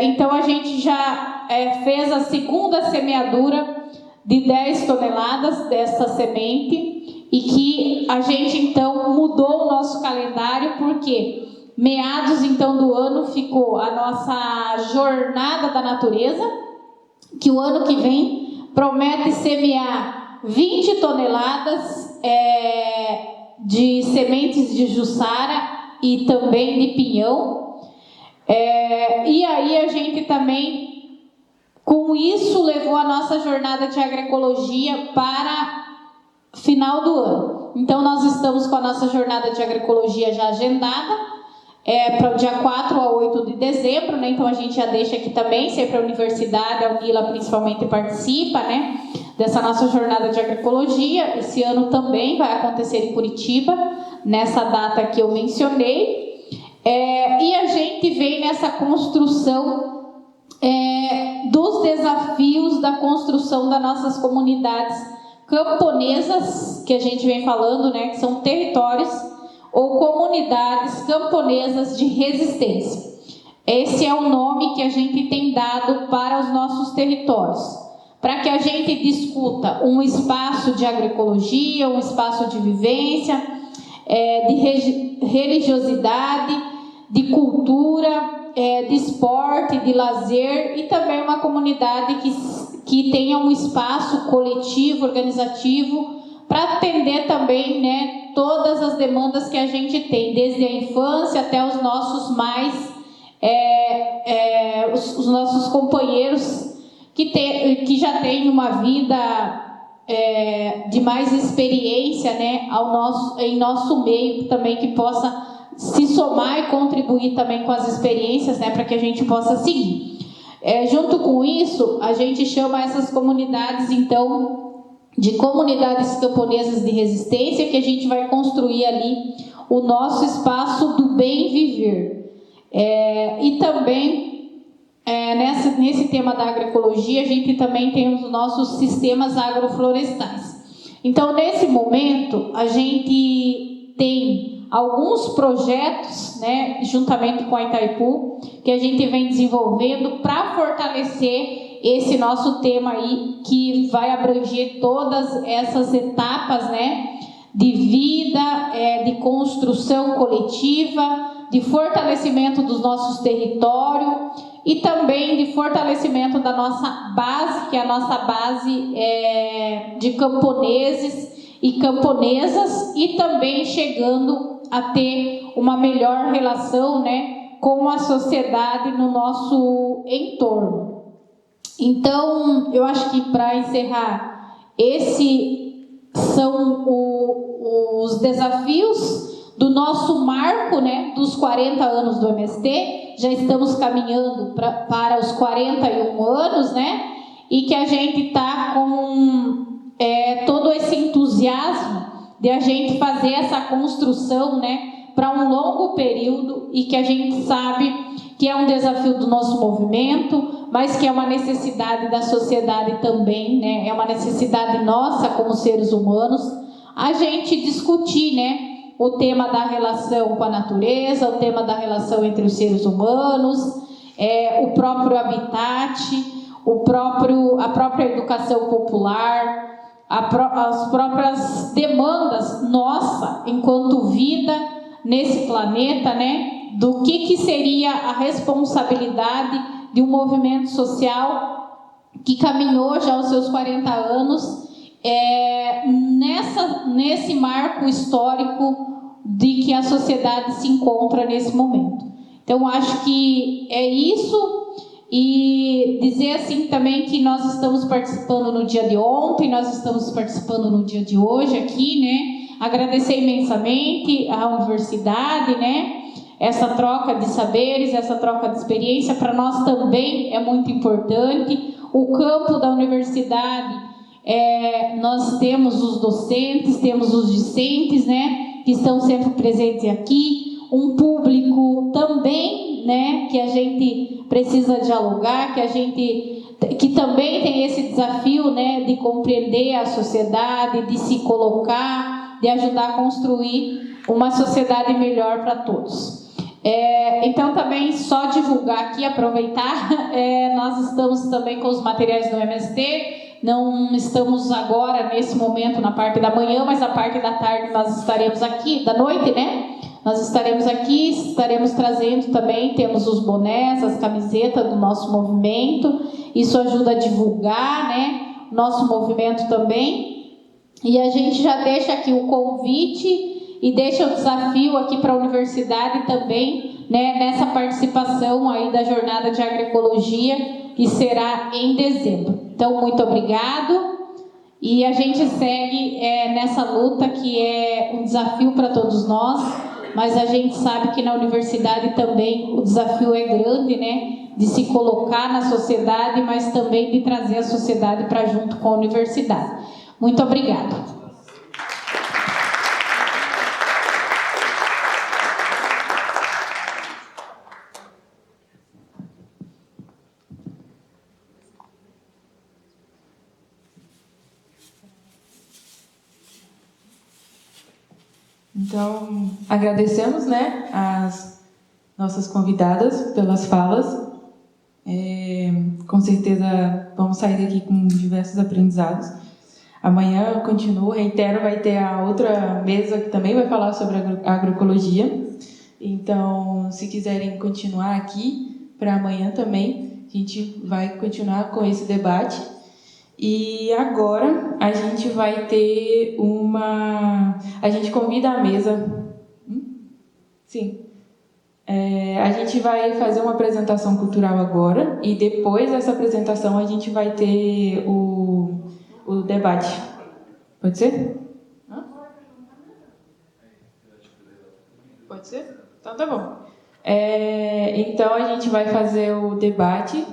Então a gente já fez a segunda semeadura de 10 toneladas dessa semente, e que a gente então mudou o nosso calendário, porque meados então do ano ficou a nossa jornada da natureza, que o ano que vem promete semear 20 toneladas de sementes de Jussara e também de pinhão. E aí a gente também, com isso, levou a nossa jornada de agroecologia para final do ano. Então nós estamos com a nossa jornada de agroecologia já agendada para o dia 4 a 8 de dezembro, né? Então a gente já deixa aqui também, sempre a universidade, a UNILA principalmente participa, né, dessa nossa jornada de agroecologia. Esse ano também vai acontecer em Curitiba, nessa data que eu mencionei. E a gente vem nessa construção dos desafios da construção das nossas comunidades camponesas, que a gente vem falando, né, que são territórios ou comunidades camponesas de resistência. Esse é o nome que a gente tem dado para os nossos territórios, para que a gente discuta um espaço de agroecologia, um espaço de vivência, de religiosidade, de cultura, de esporte, de lazer, e também uma comunidade que tenha um espaço coletivo, organizativo, para atender também, né, todas as demandas que a gente tem, desde a infância até os nossos mais, os nossos companheiros que já têm uma vida de mais experiência, né, em nosso meio também, que possa se somar e contribuir também com as experiências, né, para que a gente possa seguir. Junto com isso, a gente chama essas comunidades, então, de comunidades camponesas de resistência, que a gente vai construir ali o nosso espaço do bem viver. E também, nesse tema da agroecologia, a gente também tem os nossos sistemas agroflorestais. Então, nesse momento, a gente tem alguns projetos, né, juntamente com a Itaipu, que a gente vem desenvolvendo para fortalecer esse nosso tema aí, que vai abranger todas essas etapas, né, de vida, de construção coletiva, de fortalecimento dos nossos territórios e também de fortalecimento da nossa base, que é a nossa base de camponeses e camponesas, e também chegando a ter uma melhor relação, né, com a sociedade no nosso entorno. Então, eu acho que para encerrar, esses são os desafios do nosso marco, né, dos 40 anos do MST. Já estamos caminhando para os 41 anos, né, e que a gente está com todo esse entusiasmo de a gente fazer essa construção, né, para um longo período, e que a gente sabe que é um desafio do nosso movimento, mas que é uma necessidade da sociedade também, né, é uma necessidade nossa como seres humanos, a gente discutir, né, o tema da relação com a natureza, o tema da relação entre os seres humanos, o próprio habitat, a própria educação popular, as próprias demandas nossa enquanto vida nesse planeta, né? Do que seria a responsabilidade de um movimento social que caminhou já aos seus 40 anos nesse marco histórico de que a sociedade se encontra nesse momento. Então, acho que é isso. E dizer assim também que nós estamos participando no dia de ontem, nós estamos participando no dia de hoje aqui, né? Agradecer imensamente à universidade, né? Essa troca de saberes, essa troca de experiência, para nós também é muito importante. O campo da universidade, nós temos os docentes, temos os discentes, né? Que estão sempre presentes aqui. Um público também, né? Que a gente precisa dialogar, que também tem esse desafio, né, de compreender a sociedade, de se colocar, de ajudar a construir uma sociedade melhor para todos. Então, também só divulgar aqui, aproveitar, nós estamos também com os materiais do MST, não estamos agora, nesse momento, na parte da manhã, mas na parte da tarde nós estaremos aqui, da noite, né? Nós estaremos aqui, estaremos trazendo também, temos os bonés, as camisetas do nosso movimento, isso ajuda a divulgar, né, nosso movimento também, e a gente já deixa aqui o convite e deixa o desafio aqui para a universidade também, né, nessa participação aí da Jornada de Agroecologia, que será em dezembro. Então, muito obrigado, e a gente segue nessa luta que é um desafio para todos nós, mas a gente sabe que na universidade também o desafio é grande, né? De se colocar na sociedade, mas também de trazer a sociedade para junto com a universidade. Muito obrigada. Então, agradecemos, né, as nossas convidadas pelas falas. Com certeza vamos sair daqui com diversos aprendizados. Amanhã, eu continuo, reitero, vai ter a outra mesa que também vai falar sobre agroecologia. Então, se quiserem continuar aqui para amanhã também, a gente vai continuar com esse debate. E agora a gente vai ter a gente convida a mesa. Sim. A gente vai fazer uma apresentação cultural agora, e depois dessa apresentação a gente vai ter o debate. Pode ser? Pode ser? Então tá bom. Então a gente vai fazer o debate.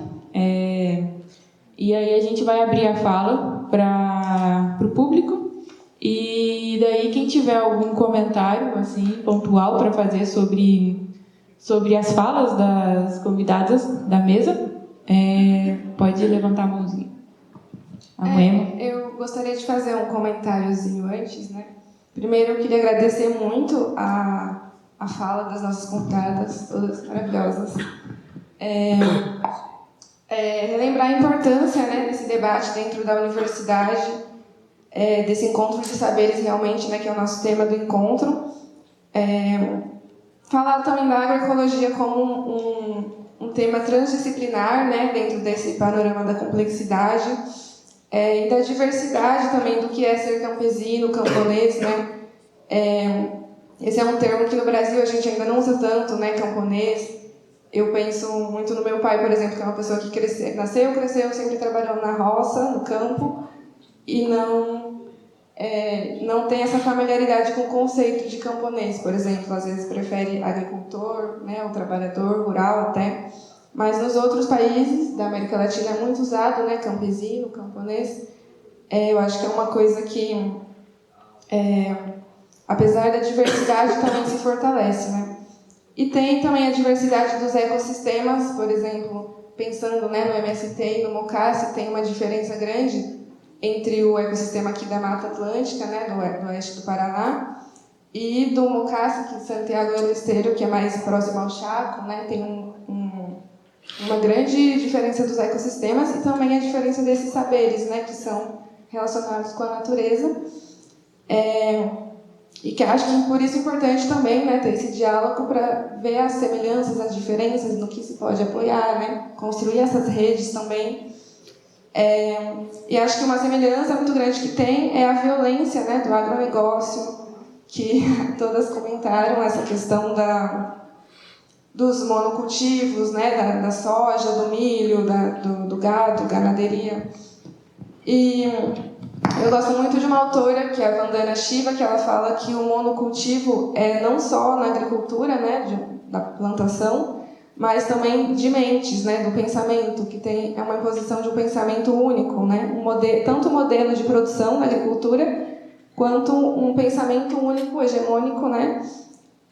E aí a gente vai abrir a fala para o público, e daí quem tiver algum comentário assim pontual para fazer sobre as falas das convidadas da mesa, pode levantar a mãozinha. Eu gostaria de fazer um comentáriozinho antes, né? Primeiro, eu queria agradecer muito a fala das nossas convidadas, todas maravilhosas. Relembrar a importância, né, desse debate dentro da universidade, desse encontro de saberes realmente, né, que é o nosso tema do encontro. Falar também da agroecologia como um tema transdisciplinar, né, dentro desse panorama da complexidade. e da diversidade também do que é ser campesino, camponês, né? Esse é um termo que no Brasil a gente ainda não usa tanto, né? Camponês. Eu penso muito no meu pai, por exemplo, que é uma pessoa que nasceu, cresceu, sempre trabalhou na roça, no campo, e não tem essa familiaridade com o conceito de camponês, por exemplo. Às vezes prefere agricultor, né? Ou trabalhador rural até. Mas nos outros países da América Latina é muito usado, né? Campesino, camponês. Eu acho que é uma coisa que, apesar da diversidade, também se fortalece, né? E tem também a diversidade dos ecossistemas, por exemplo, pensando, né, no MST e no Mocassi, tem uma diferença grande entre o ecossistema aqui da Mata Atlântica, né, do oeste do Paraná, e do Mocassi, que em Santiago del Estero, que é mais próximo ao Chaco, né, tem uma grande diferença dos ecossistemas e também a diferença desses saberes, né, que são relacionados com a natureza. E que acho que por isso é importante também, né, ter esse diálogo para ver as semelhanças, as diferenças, no que se pode apoiar, né, construir essas redes também. E acho que uma semelhança muito grande que tem é a violência, né, do agronegócio, que todas comentaram, essa questão dos monocultivos, né, da soja, do milho, do gado, ganaderia. E eu gosto muito de uma autora, que é a Vandana Shiva, que ela fala que o monocultivo é não só na agricultura, né, da plantação, mas também de mentes, né, do pensamento, que é uma imposição de um pensamento único, né, tanto um modelo de produção na agricultura, quanto um pensamento único, hegemônico, né.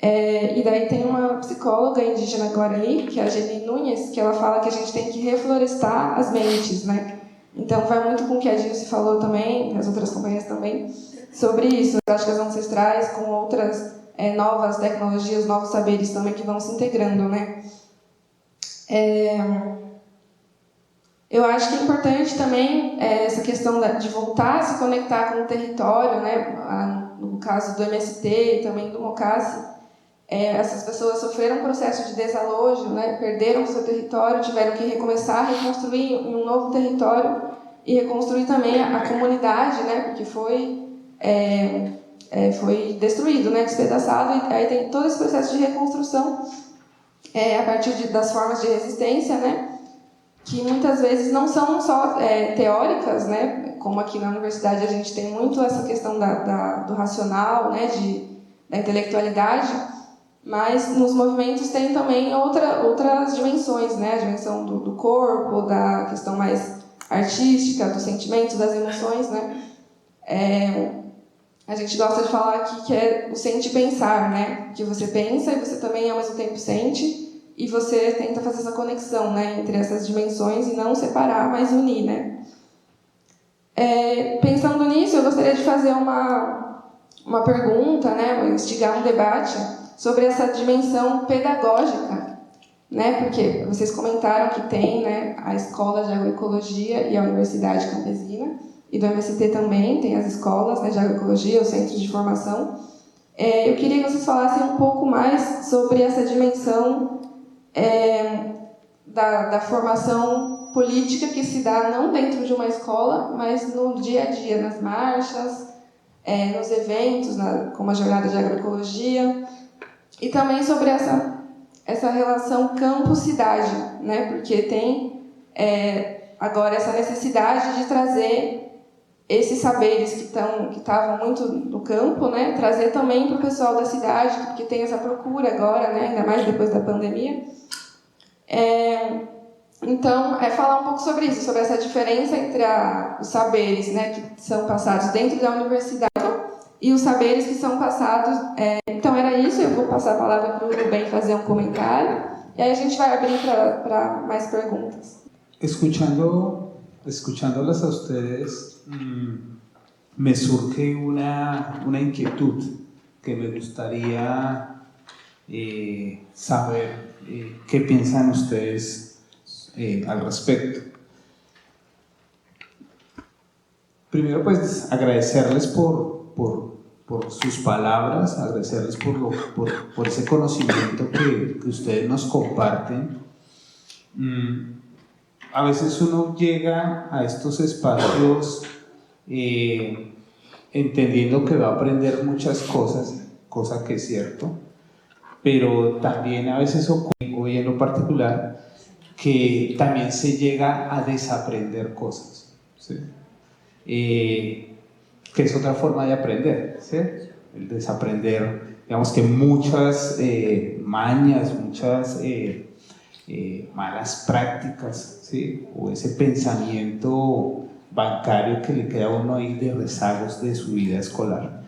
E daí tem uma psicóloga indígena Guarani, que é a Geni Nunes, que ela fala que a gente tem que reflorestar as mentes, né. Então, vai muito com o que a Dilce falou também, as outras companhias também, sobre isso, práticas ancestrais com outras novas tecnologias, novos saberes também que vão se integrando, né? Eu acho que é importante também essa questão de voltar a se conectar com o território, né? No caso do MST e também do Mocassi, essas pessoas sofreram um processo de desalojo, né? Perderam o seu território, tiveram que recomeçar a reconstruir em um novo território e reconstruir também a comunidade, né? Porque foi destruído, né? Despedaçado, e aí tem todo esse processo de reconstrução a partir das formas de resistência, né? Que muitas vezes não são só teóricas, né? Como aqui na universidade a gente tem muito essa questão do racional, né? Da intelectualidade, mas nos movimentos tem também outras dimensões, né? A dimensão do corpo, da questão mais artística, dos sentimentos, das emoções, né? A gente gosta de falar aqui que é o sente-pensar, né? Que você pensa e você também ao mesmo tempo sente, e você tenta fazer essa conexão, né? Entre essas dimensões e não separar, mas unir, né? Pensando nisso, eu gostaria de fazer uma pergunta, né? Instigar um debate sobre essa dimensão pedagógica, né? Porque vocês comentaram que tem, né, a Escola de Agroecologia e a Universidade Campesina, e do MST também tem as escolas, né, de agroecologia, os centros de formação. Eu queria que vocês falassem um pouco mais sobre essa dimensão da formação política que se dá não dentro de uma escola, mas no dia a dia, nas marchas, nos eventos, como a Jornada de Agroecologia, e também sobre essa relação campo-cidade, né? Porque tem agora essa necessidade de trazer esses saberes que estavam muito no campo, né? Trazer também para o pessoal da cidade, porque tem essa procura agora, né? Ainda mais depois da pandemia. Então, falar um pouco sobre isso, sobre essa diferença entre os saberes, né? Que são passados dentro da universidade e os saberes que são passados. Então, era isso. Eu vou passar a palavra para o Rubem fazer um comentário, e aí a gente vai abrir para mais perguntas. Escuchándolas a ustedes, me surge una inquietud que me gustaría saber qué piensan ustedes al respecto. Primero, pues, agradecerles por sus palabras, agradecerles por ese conocimiento que ustedes nos comparten. a veces uno llega a estos espacios entendiendo que va a aprender muchas cosas, cosa que es cierto, pero también a veces ocurre, hoy en lo particular, que también se llega a desaprender cosas, ¿sí? Que es otra forma de aprender, ¿sí? El desaprender, digamos que muchas mañas, muchas malas prácticas, ¿sí? O ese pensamiento bancario que le queda a uno ahí de rezagos de su vida escolar.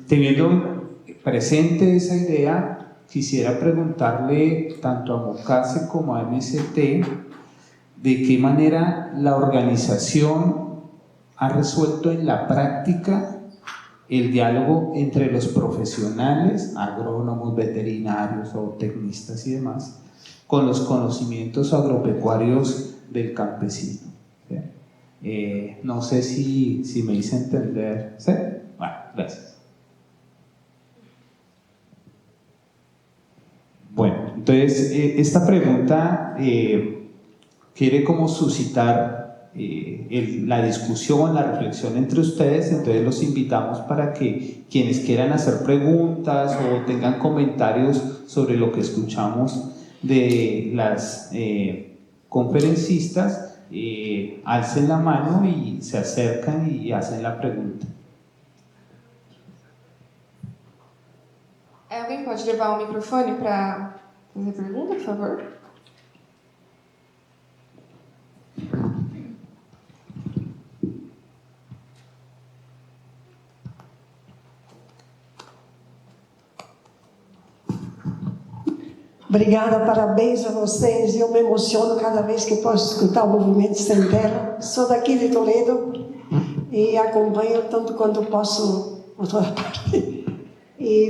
Teniendo presente esa idea, quisiera preguntarle tanto a Mocase como a MST de qué manera la organización ha resuelto en la práctica el diálogo entre los profesionales, agrónomos, veterinarios, zootecnistas y demás, con los conocimientos agropecuarios del campesino. ¿Sí? No sé si me hice entender. ¿Sí? Bueno, gracias. Bueno, entonces esta pregunta quiere como suscitar la discusión, la reflexión entre ustedes. Entonces los invitamos para que quienes quieran hacer preguntas o tengan comentarios sobre lo que escuchamos de las conferencistas, alcen la mano y se acercan y hacen la pregunta. Alguém pode levar o microfone para fazer pergunta, por favor? Obrigada, parabéns a vocês. Eu me emociono cada vez que posso escutar o Movimento Sem Terra. Sou daqui de Toledo e acompanho tanto quanto posso por toda parte. E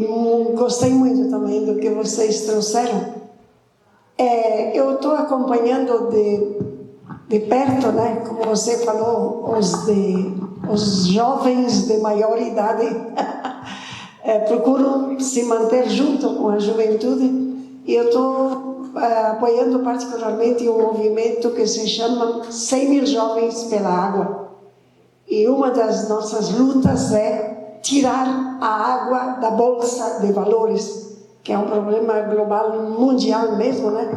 gostei muito também do que vocês trouxeram. Eu estou acompanhando de perto, né? Como você falou, os jovens de maior idade procuram se manter junto com a juventude. E eu estou apoiando particularmente um movimento que se chama 100.000 Jovens pela Água. E uma das nossas lutas é tirar a água da Bolsa de Valores, que é um problema global, mundial mesmo, né?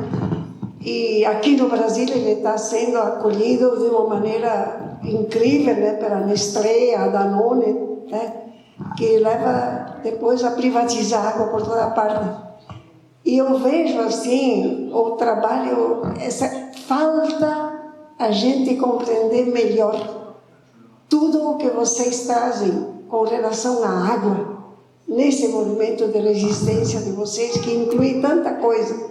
E aqui no Brasil ele está sendo acolhido de uma maneira incrível, né? Pela Nestlé, a Danone, né? Que leva depois a privatizar a água por toda parte. E eu vejo assim o trabalho, falta a gente compreender melhor tudo o que vocês trazem com relação à água, nesse movimento de resistência de vocês, que inclui tanta coisa.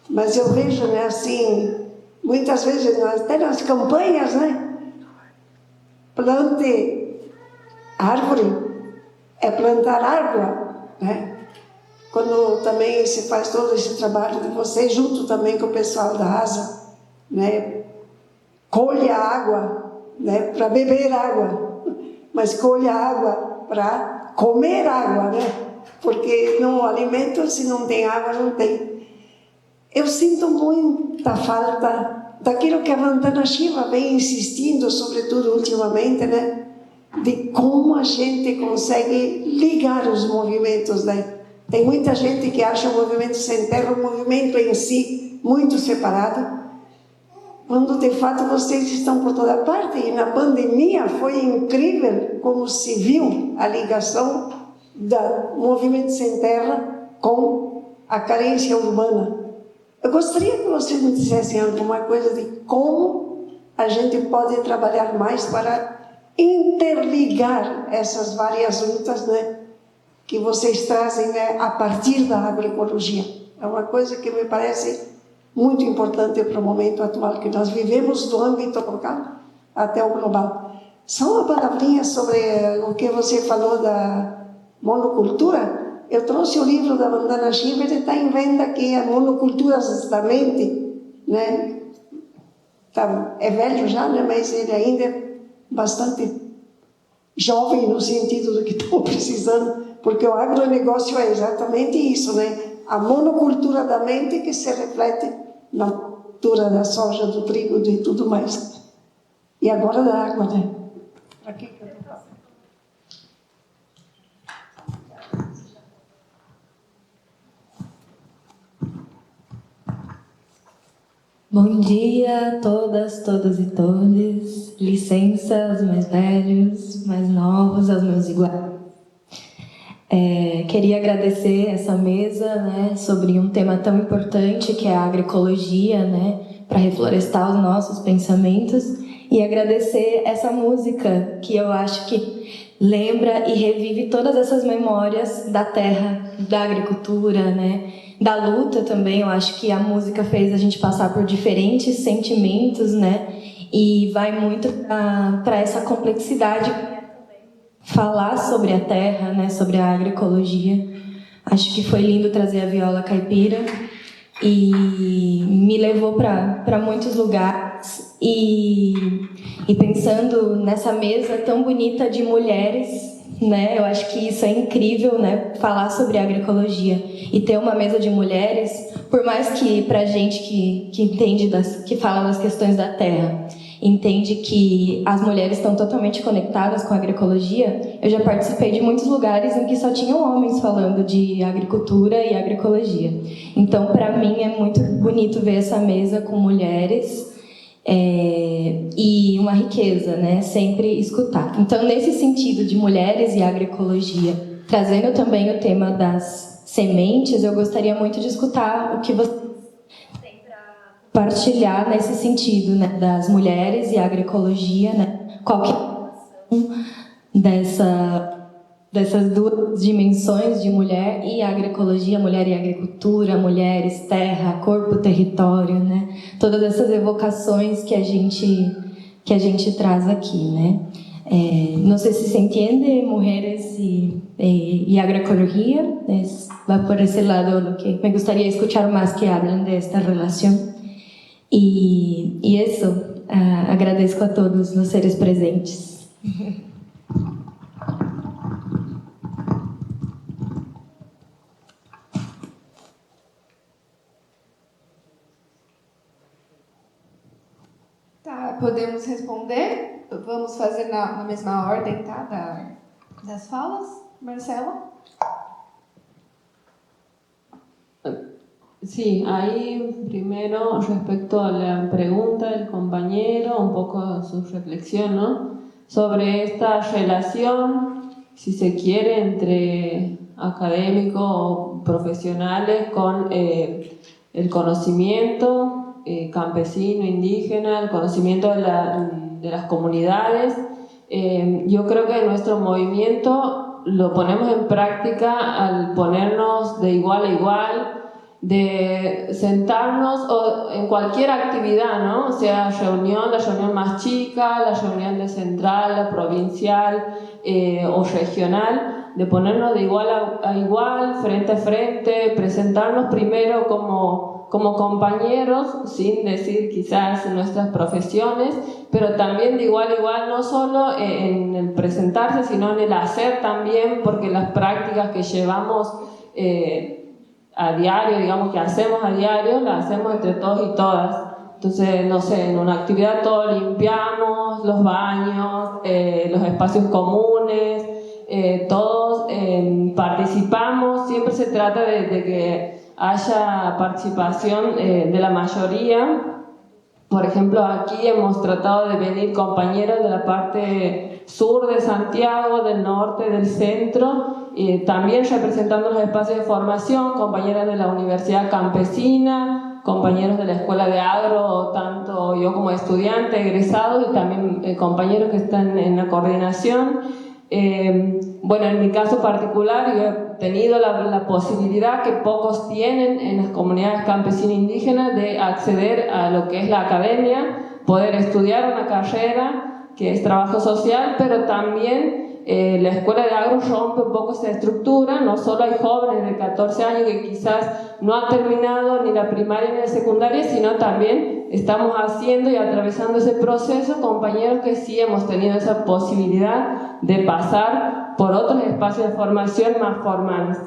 Mas eu vejo, né, assim, muitas vezes, até nas campanhas, né, plante árvore, é plantar água, né? Quando também se faz todo esse trabalho de vocês, junto também com o pessoal da ASA, né? Colhe a água, né? Para beber água, mas colhe a água para comer água, né? Porque no alimento, se não tem água, não tem. Eu sinto muita falta daquilo que a Vandana Shiva vem insistindo, sobretudo ultimamente, né? De como a gente consegue ligar os movimentos, né? Tem muita gente que acha o Movimento Sem Terra um movimento em si muito separado, quando de fato vocês estão por toda parte. E na pandemia foi incrível como se viu a ligação do Movimento Sem Terra com a carência urbana. Eu gostaria que vocês me dissessem alguma coisa de como a gente pode trabalhar mais para interligar essas várias lutas, né? Que vocês trazem, né, a partir da agroecologia. É uma coisa que me parece muito importante para o momento atual que nós vivemos, do âmbito local até o global. Só uma palavrinha sobre o que você falou da monocultura. Eu trouxe o livro da Vandana Shiva, ele está em venda aqui, a Monoculturas da Mente, né? É velho já, né? Mas ele ainda é bastante jovem no sentido do que estou precisando. Porque o agronegócio é exatamente isso, né? A monocultura da mente que se reflete no cultura da soja, do trigo e tudo mais. E agora da água, né? Para que eu estou falando? Bom dia a todas, todos e todes. Licença aos mais velhos, mais novos, aos meus iguais. Queria agradecer essa mesa, né, sobre um tema tão importante que é a agroecologia, né, para reflorestar os nossos pensamentos, e agradecer essa música que eu acho que lembra e revive todas essas memórias da terra, da agricultura, né, da luta também. Eu acho que a música fez a gente passar por diferentes sentimentos, né, e vai muito para essa complexidade, falar sobre a terra, né, sobre a agroecologia. Acho que foi lindo trazer a viola caipira e me levou para muitos lugares. E pensando nessa mesa tão bonita de mulheres, né, eu acho que isso é incrível, né, falar sobre agroecologia e ter uma mesa de mulheres, por mais que para gente que entende que fala das questões da terra, entende que as mulheres estão totalmente conectadas com a agroecologia. Eu já participei de muitos lugares em que só tinham homens falando de agricultura e agroecologia. Então, para mim, é muito bonito ver essa mesa com mulheres e uma riqueza, né? Sempre escutar. Então, nesse sentido de mulheres e agroecologia, trazendo também o tema das sementes, eu gostaria muito de escutar o que você partilhar nesse sentido, né, das mulheres e a agroecologia, né? Qual que é a relação dessas duas dimensões de mulher e agroecologia, mulher e agricultura, mulheres, terra, corpo, território, né? Todas essas evocações que a gente traz aqui, né? No sé si se entiende, mujeres y agroecología. Va por ese lado lo que me gustaría escuchar más que hablen de esta relación. E isso, agradeço a todos os seres presentes. Tá, podemos responder? Vamos fazer na mesma ordem, tá? Das falas. Marcela? Sí, ahí primero respecto a la pregunta del compañero, un poco su reflexión, ¿no? Sobre esta relación, si se quiere, entre académicos o profesionales con el conocimiento campesino, indígena, el conocimiento de las comunidades. Yo creo que nuestro movimiento lo ponemos en práctica al ponernos de igual a igual, de sentarnos o en cualquier actividad, ¿no? O sea, la reunión más chica, la reunión de central, la provincial o regional, de ponernos de igual a igual, frente a frente, presentarnos primero como compañeros, sin decir quizás nuestras profesiones, pero también de igual a igual, no solo en el presentarse, sino en el hacer también, porque las prácticas que llevamos a diario, digamos que hacemos a diario, las hacemos entre todos y todas. Entonces, no sé, en una actividad todos limpiamos los baños, los espacios comunes, todos participamos. Siempre se trata de que haya participación de la mayoría. Por ejemplo, aquí hemos tratado de venir compañeros de la parte sur de Santiago, del norte, del centro, también representando los espacios de formación, compañeras de la Universidad Campesina, compañeros de la Escuela de Agro, tanto yo como estudiante, egresado, y también compañeros que están en la coordinación. Bueno, en mi caso particular, yo he tenido la posibilidad que pocos tienen en las comunidades campesinas indígenas de acceder a lo que es la academia, poder estudiar una carrera que es trabajo social, pero también la Escuela de Agro rompe un poco esa estructura. No solo hay jóvenes de 14 años que quizás no han terminado ni la primaria ni la secundaria, sino también estamos haciendo y atravesando ese proceso compañeros que sí hemos tenido esa posibilidad de pasar por otros espacios de formación más formales.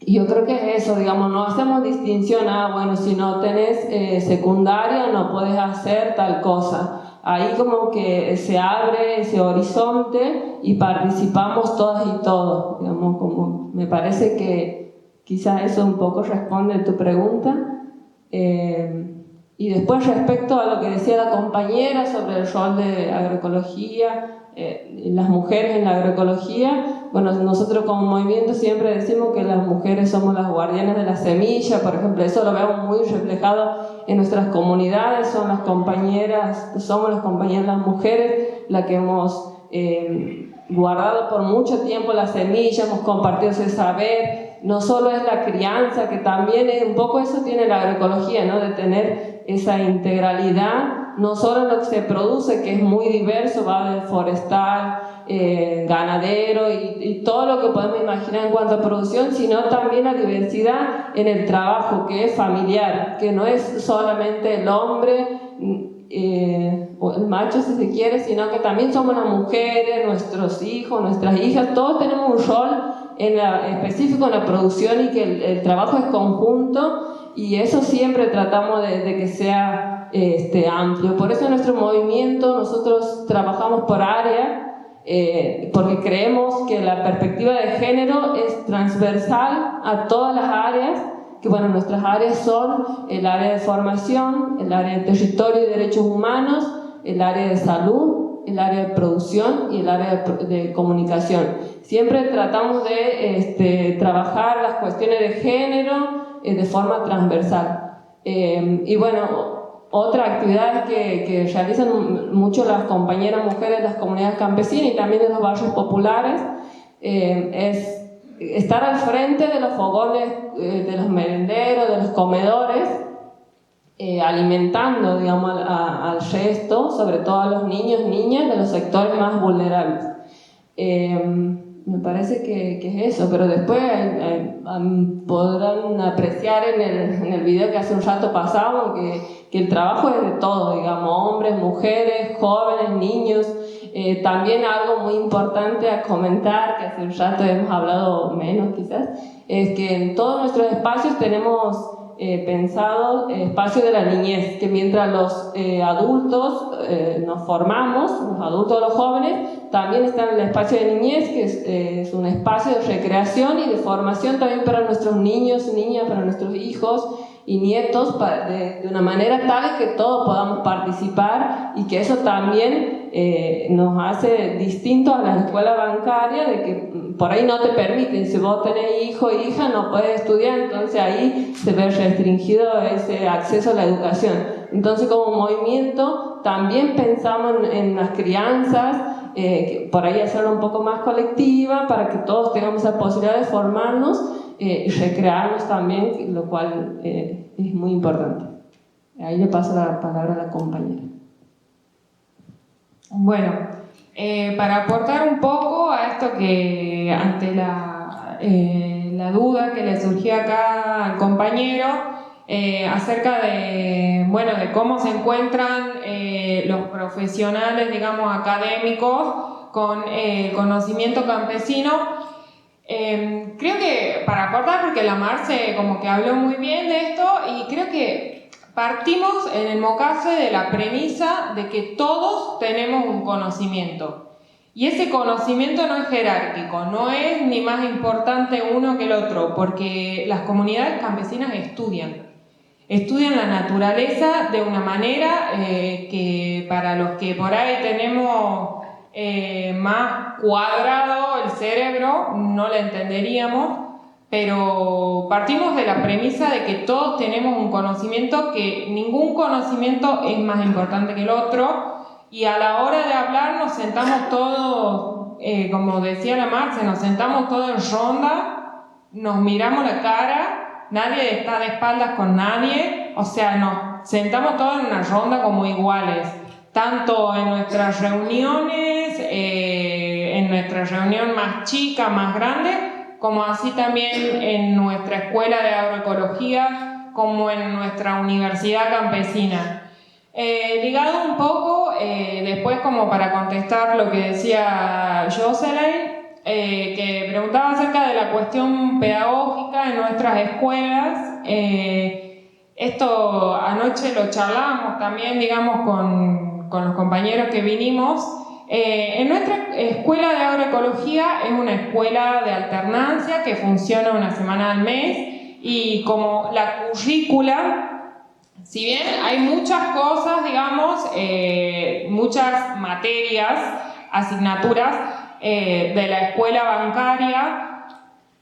Y Y yo creo que es eso, digamos, no hacemos distinción, bueno, si no tenés secundaria no puedes hacer tal cosa. Ahí como que se abre ese horizonte y participamos todas y todos, digamos, como me parece que quizás eso un poco responde a tu pregunta. Y después respecto a lo que decía la compañera sobre el rol de agroecología, las mujeres en la agroecología, bueno, nosotros como movimiento siempre decimos que las mujeres somos las guardianas de la semilla, por ejemplo, eso lo vemos muy reflejado en nuestras comunidades, somos las compañeras las mujeres, las que hemos guardado por mucho tiempo la semilla, hemos compartido ese saber. No solo es la crianza, que también es un poco eso tiene la agroecología, ¿no? De tener esa integralidad, no solo en lo que se produce, que es muy diverso, va de forestal, ganadero y todo lo que podemos imaginar en cuanto a producción, sino también la diversidad en el trabajo, que es familiar, que no es solamente el hombre o el macho si se quiere, sino que también somos las mujeres, nuestros hijos, nuestras hijas, todos tenemos un rol específico en la producción y que el trabajo es conjunto, y eso siempre tratamos de que sea amplio. Por eso en nuestro movimiento nosotros trabajamos por área, porque creemos que la perspectiva de género es transversal a todas las áreas, que bueno, nuestras áreas son el área de formación, el área de territorio y derechos humanos, el área de salud, el área de producción y el área de comunicación. Siempre tratamos de trabajar las cuestiones de género de forma transversal. Y bueno, otra actividad que realizan mucho las compañeras mujeres de las comunidades campesinas y también de los barrios populares es estar al frente de los fogones, de los merenderos, de los comedores, alimentando, digamos, al resto, sobre todo a los niños, niñas de los sectores más vulnerables. Me parece que es eso, pero después podrán apreciar en el video que hace un rato pasamos que el trabajo es de todo, digamos, hombres, mujeres, jóvenes, niños. También algo muy importante a comentar, que hace un rato hemos hablado menos quizás, es que en todos nuestros espacios tenemos pensado espacio de la niñez, que mientras los adultos nos formamos, los adultos o los jóvenes, también está en el espacio de niñez, que es un espacio de recreación y de formación también para nuestros niños, niñas, para nuestros hijos y nietos, de una manera tal que todos podamos participar, y que eso también nos hace distintos a la escuela bancaria, de que por ahí no te permiten, si vos tenés hijo o hija no puedes estudiar, entonces ahí se ve restringido ese acceso a la educación. Entonces como movimiento también pensamos en las crianzas, por ahí hacerlo un poco más colectiva para que todos tengamos la posibilidad de formarnos y recrearnos también, lo cual es muy importante. Ahí le paso la palabra a la compañera. Bueno, para aportar un poco a esto que ante la duda que le surgió acá al compañero acerca de cómo se encuentran los profesionales, digamos, académicos con el conocimiento campesino. Creo que para aportar, porque la Marce como que habló muy bien de esto, y creo que partimos en el MOCASE de la premisa de que todos tenemos un conocimiento, y ese conocimiento no es jerárquico, no es ni más importante uno que el otro, porque las comunidades campesinas estudian la naturaleza de una manera que para los que por ahí tenemos más cuadrado el cerebro no la entenderíamos. Pero partimos de la premisa de que todos tenemos un conocimiento, que ningún conocimiento es más importante que el otro, y a la hora de hablar nos sentamos todos, como decía la Marce, nos sentamos todos en ronda, nos miramos la cara, nadie está de espaldas con nadie, o sea, nos sentamos todos en una ronda como iguales, tanto en nuestras reuniones, en nuestra reunión más chica, más grande, como así también en nuestra escuela de agroecología, como en nuestra universidad campesina. Ligado un poco, después como para contestar lo que decía Jocelyn, que preguntaba acerca de la cuestión pedagógica en nuestras escuelas. Esto anoche lo charlábamos también, digamos, con los compañeros que vinimos. En nuestra escuela de agroecología es una escuela de alternancia que funciona una semana al mes, y como la currícula, si bien hay muchas cosas, digamos, muchas materias, asignaturas de la escuela bancaria,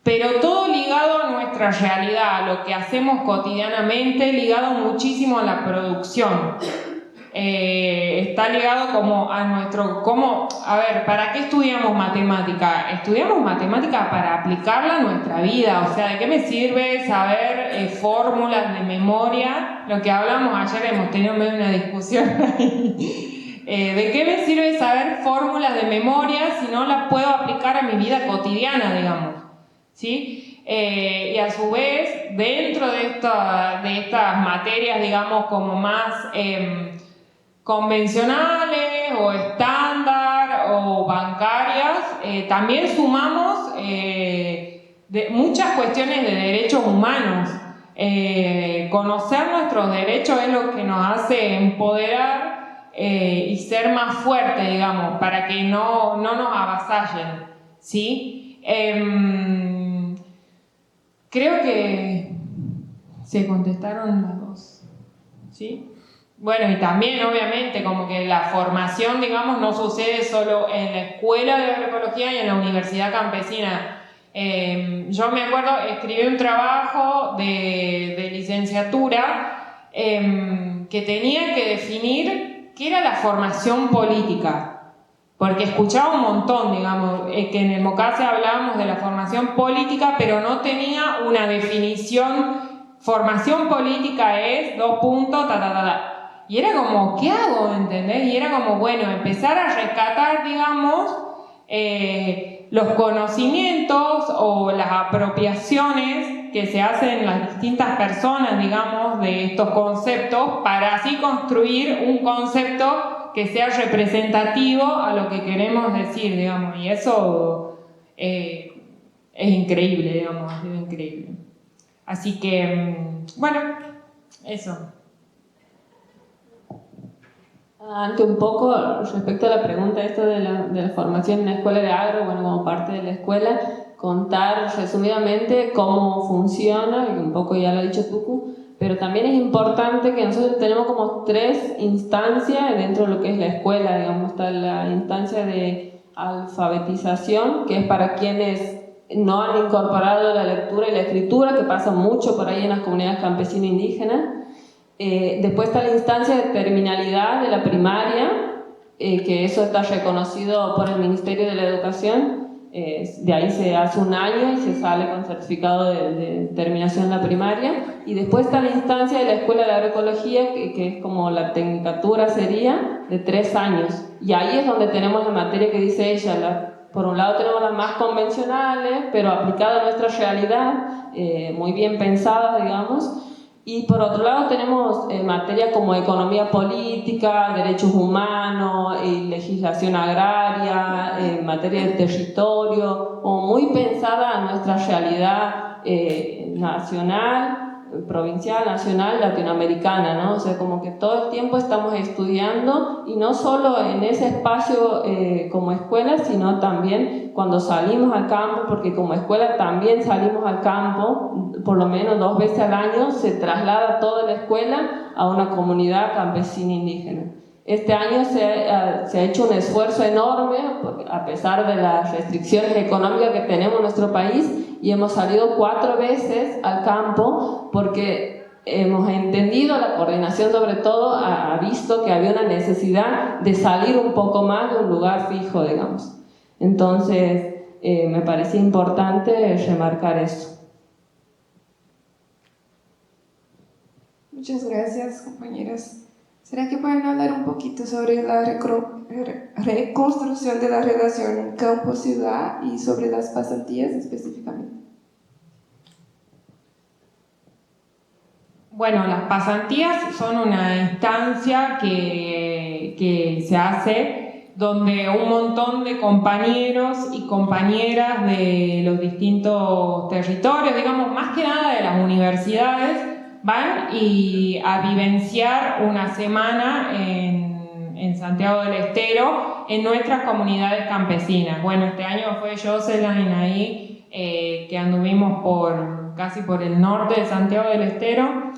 pero todo ligado a nuestra realidad, a lo que hacemos cotidianamente, ligado muchísimo a la producción. Está ligado como a nuestro... a ver, ¿para qué estudiamos matemática? Estudiamos matemática para aplicarla a nuestra vida. O sea, ¿de qué me sirve saber fórmulas de memoria? Lo que hablamos ayer, hemos tenido medio una discusión ahí. ¿De qué me sirve saber fórmulas de memoria si no las puedo aplicar a mi vida cotidiana, digamos? ¿Sí? Y a su vez, dentro de estas materias, digamos, como más convencionales o estándar o bancarias, también sumamos muchas cuestiones de derechos humanos. Conocer nuestros derechos es lo que nos hace empoderar y ser más fuertes, digamos, para que no nos avasallen, ¿sí? Creo que se contestaron las dos, ¿sí? Bueno, y también obviamente como que la formación, digamos, no sucede solo en la escuela de agroecología y en la universidad campesina. Yo me acuerdo, escribí un trabajo de licenciatura que tenía que definir qué era la formación política, porque escuchaba un montón, digamos, que en el MOCASE hablábamos de la formación política, pero no tenía una definición. Formación política es ... Y era como, ¿qué hago? ¿Entendés? Y era como, bueno, empezar a rescatar, digamos, los conocimientos o las apropiaciones que se hacen las distintas personas, digamos, de estos conceptos, para así construir un concepto que sea representativo a lo que queremos decir, digamos. Y eso es increíble, digamos, es increíble. Así que, bueno, eso. Ante un poco respecto a la pregunta esto de la formación en la escuela de agro, bueno, como parte de la escuela, contar resumidamente cómo funciona, y un poco ya lo ha dicho Tucu, pero también es importante que nosotros tenemos como 3 instancias dentro de lo que es la escuela, digamos. Está la instancia de alfabetización, que es para quienes no han incorporado la lectura y la escritura, que pasa mucho por ahí en las comunidades campesinas indígenas. Después está la instancia de terminalidad de la primaria, que eso está reconocido por el Ministerio de la Educación. De ahí se hace un año y se sale con certificado de terminación de la primaria. Y después está la instancia de la Escuela de Agroecología, que es como la tecnicatura sería, de 3 años. Y ahí es donde tenemos la materia que dice ella. Por un lado tenemos las más convencionales, pero aplicadas a nuestra realidad, muy bien pensadas, digamos. Y por otro lado tenemos materias como economía política, derechos humanos, legislación agraria, materia de territorio, como muy pensada a nuestra realidad nacional, provincial, nacional, latinoamericana, ¿no? O sea, como que todo el tiempo estamos estudiando, y no solo en ese espacio como escuela, sino también cuando salimos al campo, porque como escuela también salimos al campo, por lo menos 2 veces al año se traslada toda la escuela a una comunidad campesina indígena. Este año se ha hecho un esfuerzo enorme, a pesar de las restricciones económicas que tenemos en nuestro país, y hemos salido 4 veces al campo porque hemos entendido, la coordinación sobre todo ha visto que había una necesidad de salir un poco más de un lugar fijo, digamos. Entonces, me parece importante remarcar eso. Muchas gracias, compañeras. ¿Será que pueden hablar un poquito sobre la reconstrucción de la relación campo-ciudad y sobre las pasantías específicamente? Bueno, las pasantías son una instancia que se hace donde un montón de compañeros y compañeras de los distintos territorios, digamos, más que nada de las universidades, van a vivenciar una semana en Santiago del Estero, en nuestras comunidades campesinas. Bueno, este año fue Jocelyn ahí, que anduvimos casi por el norte de Santiago del Estero.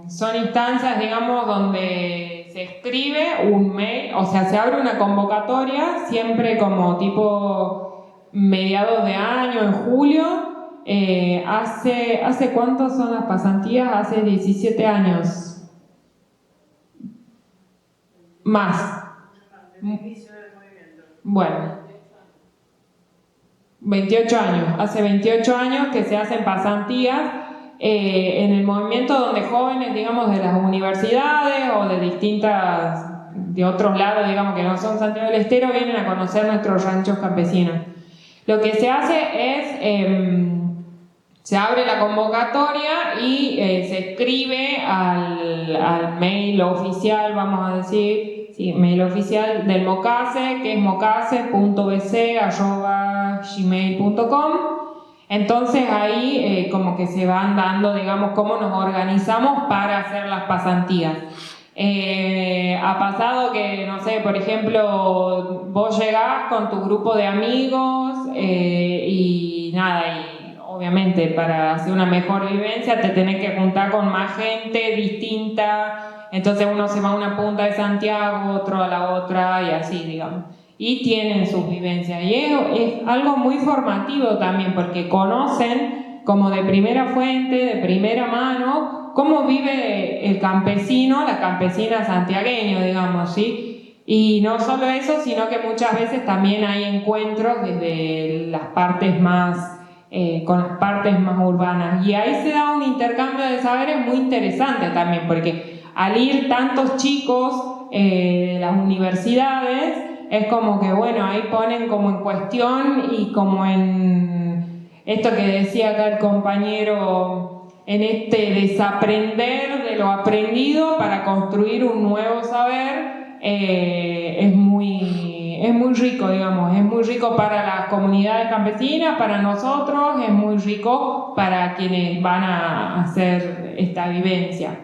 Son instancias, digamos, donde se escribe un mail, o sea, se abre una convocatoria, siempre como tipo mediados de año, en julio. ¿Hace cuántos son las pasantías? Hace 17 años. Más. Bueno. 28 años. Hace 28 años que se hacen pasantías en el movimiento donde jóvenes, digamos, de las universidades o de otros lados, digamos, que no son Santiago del Estero, vienen a conocer nuestros ranchos campesinos. Lo que se hace es, se abre la convocatoria y se escribe al mail oficial, vamos a decir, sí, mail oficial del Mocase, que es mocase.bc@gmail.com. Entonces ahí como que se van dando, digamos, cómo nos organizamos para hacer las pasantías. Ha pasado que, no sé, por ejemplo, vos llegás con tu grupo de amigos y obviamente para hacer una mejor vivencia te tenés que juntar con más gente distinta, entonces uno se va a una punta de Santiago, otro a la otra y así, digamos. Y tienen sus vivencias. Y es algo muy formativo también, porque conocen como de primera fuente, de primera mano, cómo vive el campesino, la campesina santiagueño, digamos, ¿sí? Y no solo eso, sino que muchas veces también hay encuentros desde las partes más, con las partes más urbanas. Y ahí se da un intercambio de saberes muy interesante también, porque al ir tantos chicos de las universidades, es como que, bueno, ahí ponen como en cuestión y como en esto que decía acá el compañero, en este desaprender de lo aprendido para construir un nuevo saber, es muy rico, digamos, es muy rico para las comunidades campesinas, para nosotros, es muy rico para quienes van a hacer esta vivencia.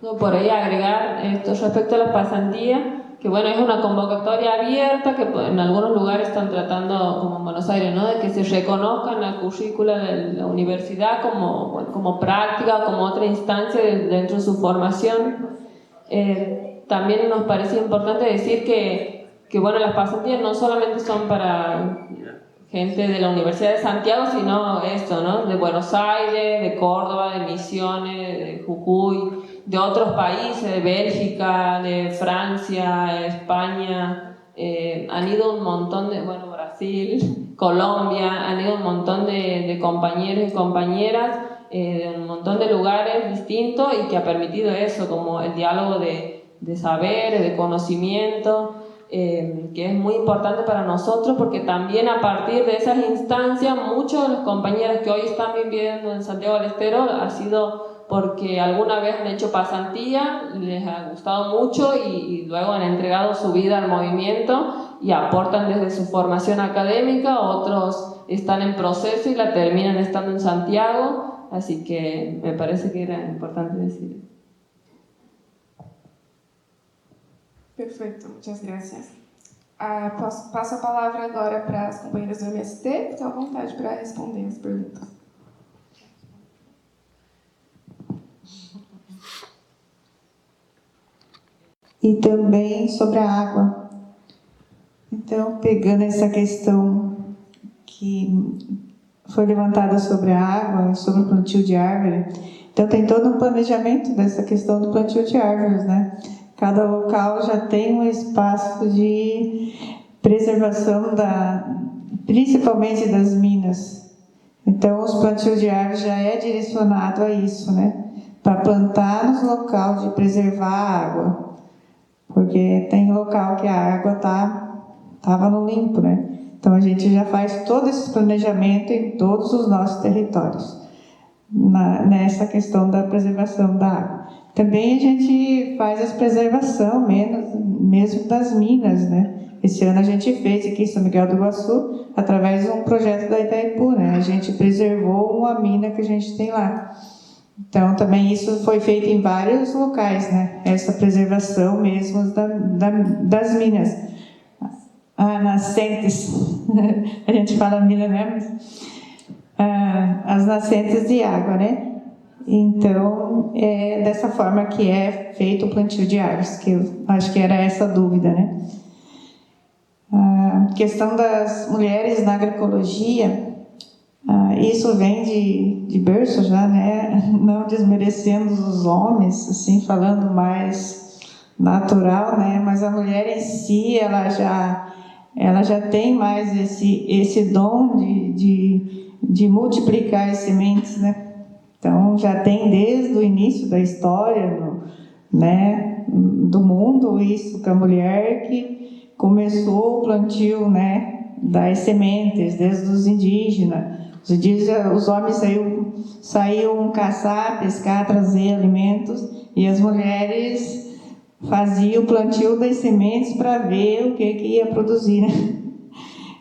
No, por ahí agregar esto respecto a la pasantía, que bueno, es una convocatoria abierta que en algunos lugares están tratando, como en Buenos Aires, ¿no?, de que se reconozca en la currícula de la universidad como práctica, como otra instancia dentro de su formación. También nos parecía importante decir que bueno, las pasantías no solamente son para gente de la Universidad de Santiago, sino esto, ¿no?, de Buenos Aires, de Córdoba, de Misiones, de Jujuy, de otros países, de Bélgica, de Francia, España, han ido un montón de, bueno, Brasil, Colombia, han ido un montón de compañeros y compañeras de un montón de lugares distintos, y que ha permitido eso, como el diálogo de saberes, de conocimiento, que es muy importante para nosotros, porque también a partir de esas instancias muchos de los compañeros que hoy están viviendo en Santiago del Estero ha sido porque alguna vez han hecho pasantía, les ha gustado mucho y luego han entregado su vida al movimiento y aportan desde su formación académica. Otros están en proceso y la terminan estando en Santiago, así que me parece que era importante decir. Perfeito, muitas gracias. Passo a palavra agora para as companheiras do MST, fiquem à vontade para responder as perguntas. E também sobre a água. Então, pegando essa questão que foi levantada sobre a água, sobre o plantio de árvore, então tem todo um planejamento dessa questão do plantio de árvores, né? Cada local já tem um espaço de preservação principalmente das minas. Então, os plantios de árvores já é direcionado a isso, né? Para plantar nos locais de preservar a água. Porque tem local que a água estava no limpo, né? Então a gente já faz todo esse planejamento em todos os nossos territórios, nessa questão da preservação da água. Também a gente faz a preservação mesmo das minas, né? Esse ano a gente fez aqui em São Miguel do Iguaçu, através de um projeto da Itaipu, né? A gente preservou uma mina que a gente tem lá. Então, também isso foi feito em vários locais, né? Essa preservação mesmo das minas. Nascentes, a gente fala mina, né? As nascentes de água, né? Então, é dessa forma que é feito o plantio de árvores, que eu acho que era essa a dúvida, né? A questão das mulheres na agroecologia, isso vem de berço já, né? Não desmerecendo os homens, assim, falando mais natural, né? Mas a mulher em si, ela já tem mais esse dom de multiplicar as sementes, né? Então, já tem desde o início da história, né, do mundo, isso com a mulher que começou o plantio, né, das sementes, desde os indígenas. Os homens saíam caçar, pescar, trazer alimentos, e as mulheres faziam o plantio das sementes para ver o que ia produzir, né?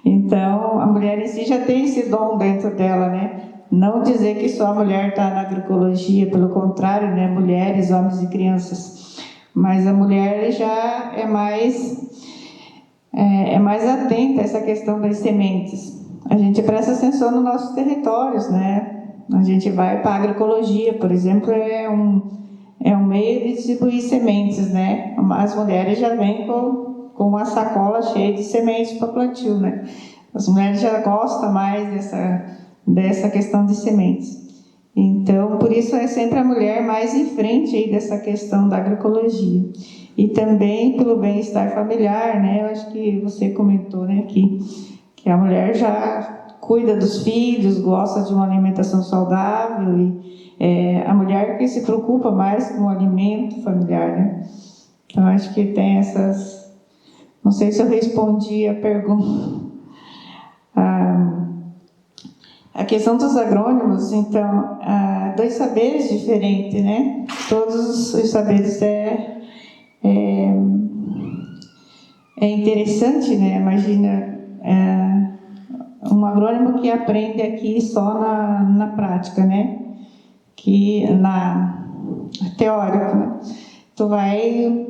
Então, a mulher em si já tem esse dom dentro dela, né? Não dizer que só a mulher está na agroecologia, pelo contrário, né? Mulheres, homens e crianças. Mas a mulher já é mais atenta a essa questão das sementes. A gente presta atenção nos nossos territórios, né? A gente vai para a agroecologia, por exemplo, é um meio de distribuir sementes, né? As mulheres já vêm com uma sacola cheia de sementes para plantio, né? As mulheres já gostam mais dessa questão de sementes. Então, por isso é sempre a mulher mais em frente aí dessa questão da agroecologia. E também pelo bem-estar familiar, né? Eu acho que você comentou, né, que a mulher já cuida dos filhos, gosta de uma alimentação saudável, e a mulher que se preocupa mais com o alimento familiar, né? Então, acho que tem essas... Não sei se eu respondi a pergunta. A questão dos agrônomos, então, 2 saberes diferentes, né? Todos os saberes é interessante, né? Imagina um agrônomo que aprende aqui só na prática, né? Que na teórica, né? Tu vai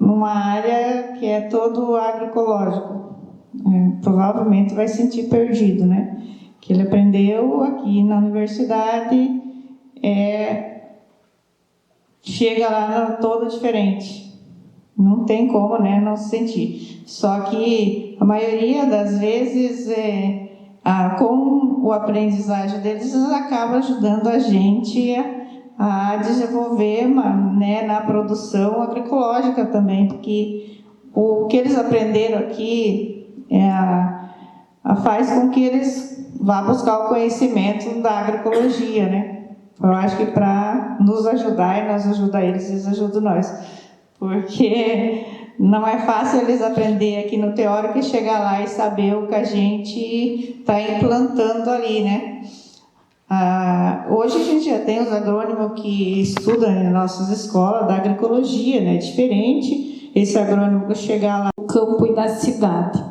numa área que é todo agroecológico, provavelmente vai sentir perdido, né? Que ele aprendeu aqui na universidade, chega lá todo diferente. Não tem como, né, não se sentir. Só que a maioria das vezes, com o aprendizagem deles, acaba ajudando a gente a desenvolver na produção agroecológica também, porque o que eles aprenderam aqui faz com que eles vá buscar o conhecimento da agroecologia, né? Eu acho que para nos ajudar, e nós ajudar eles, eles ajudam nós. Porque não é fácil eles aprender aqui no teórico e chegar lá e saber o que a gente está implantando ali, né? Hoje a gente já tem os agrônomos que estudam em nossas escolas da agroecologia, né? É diferente esse agrônomo que chegar lá no campo e da cidade.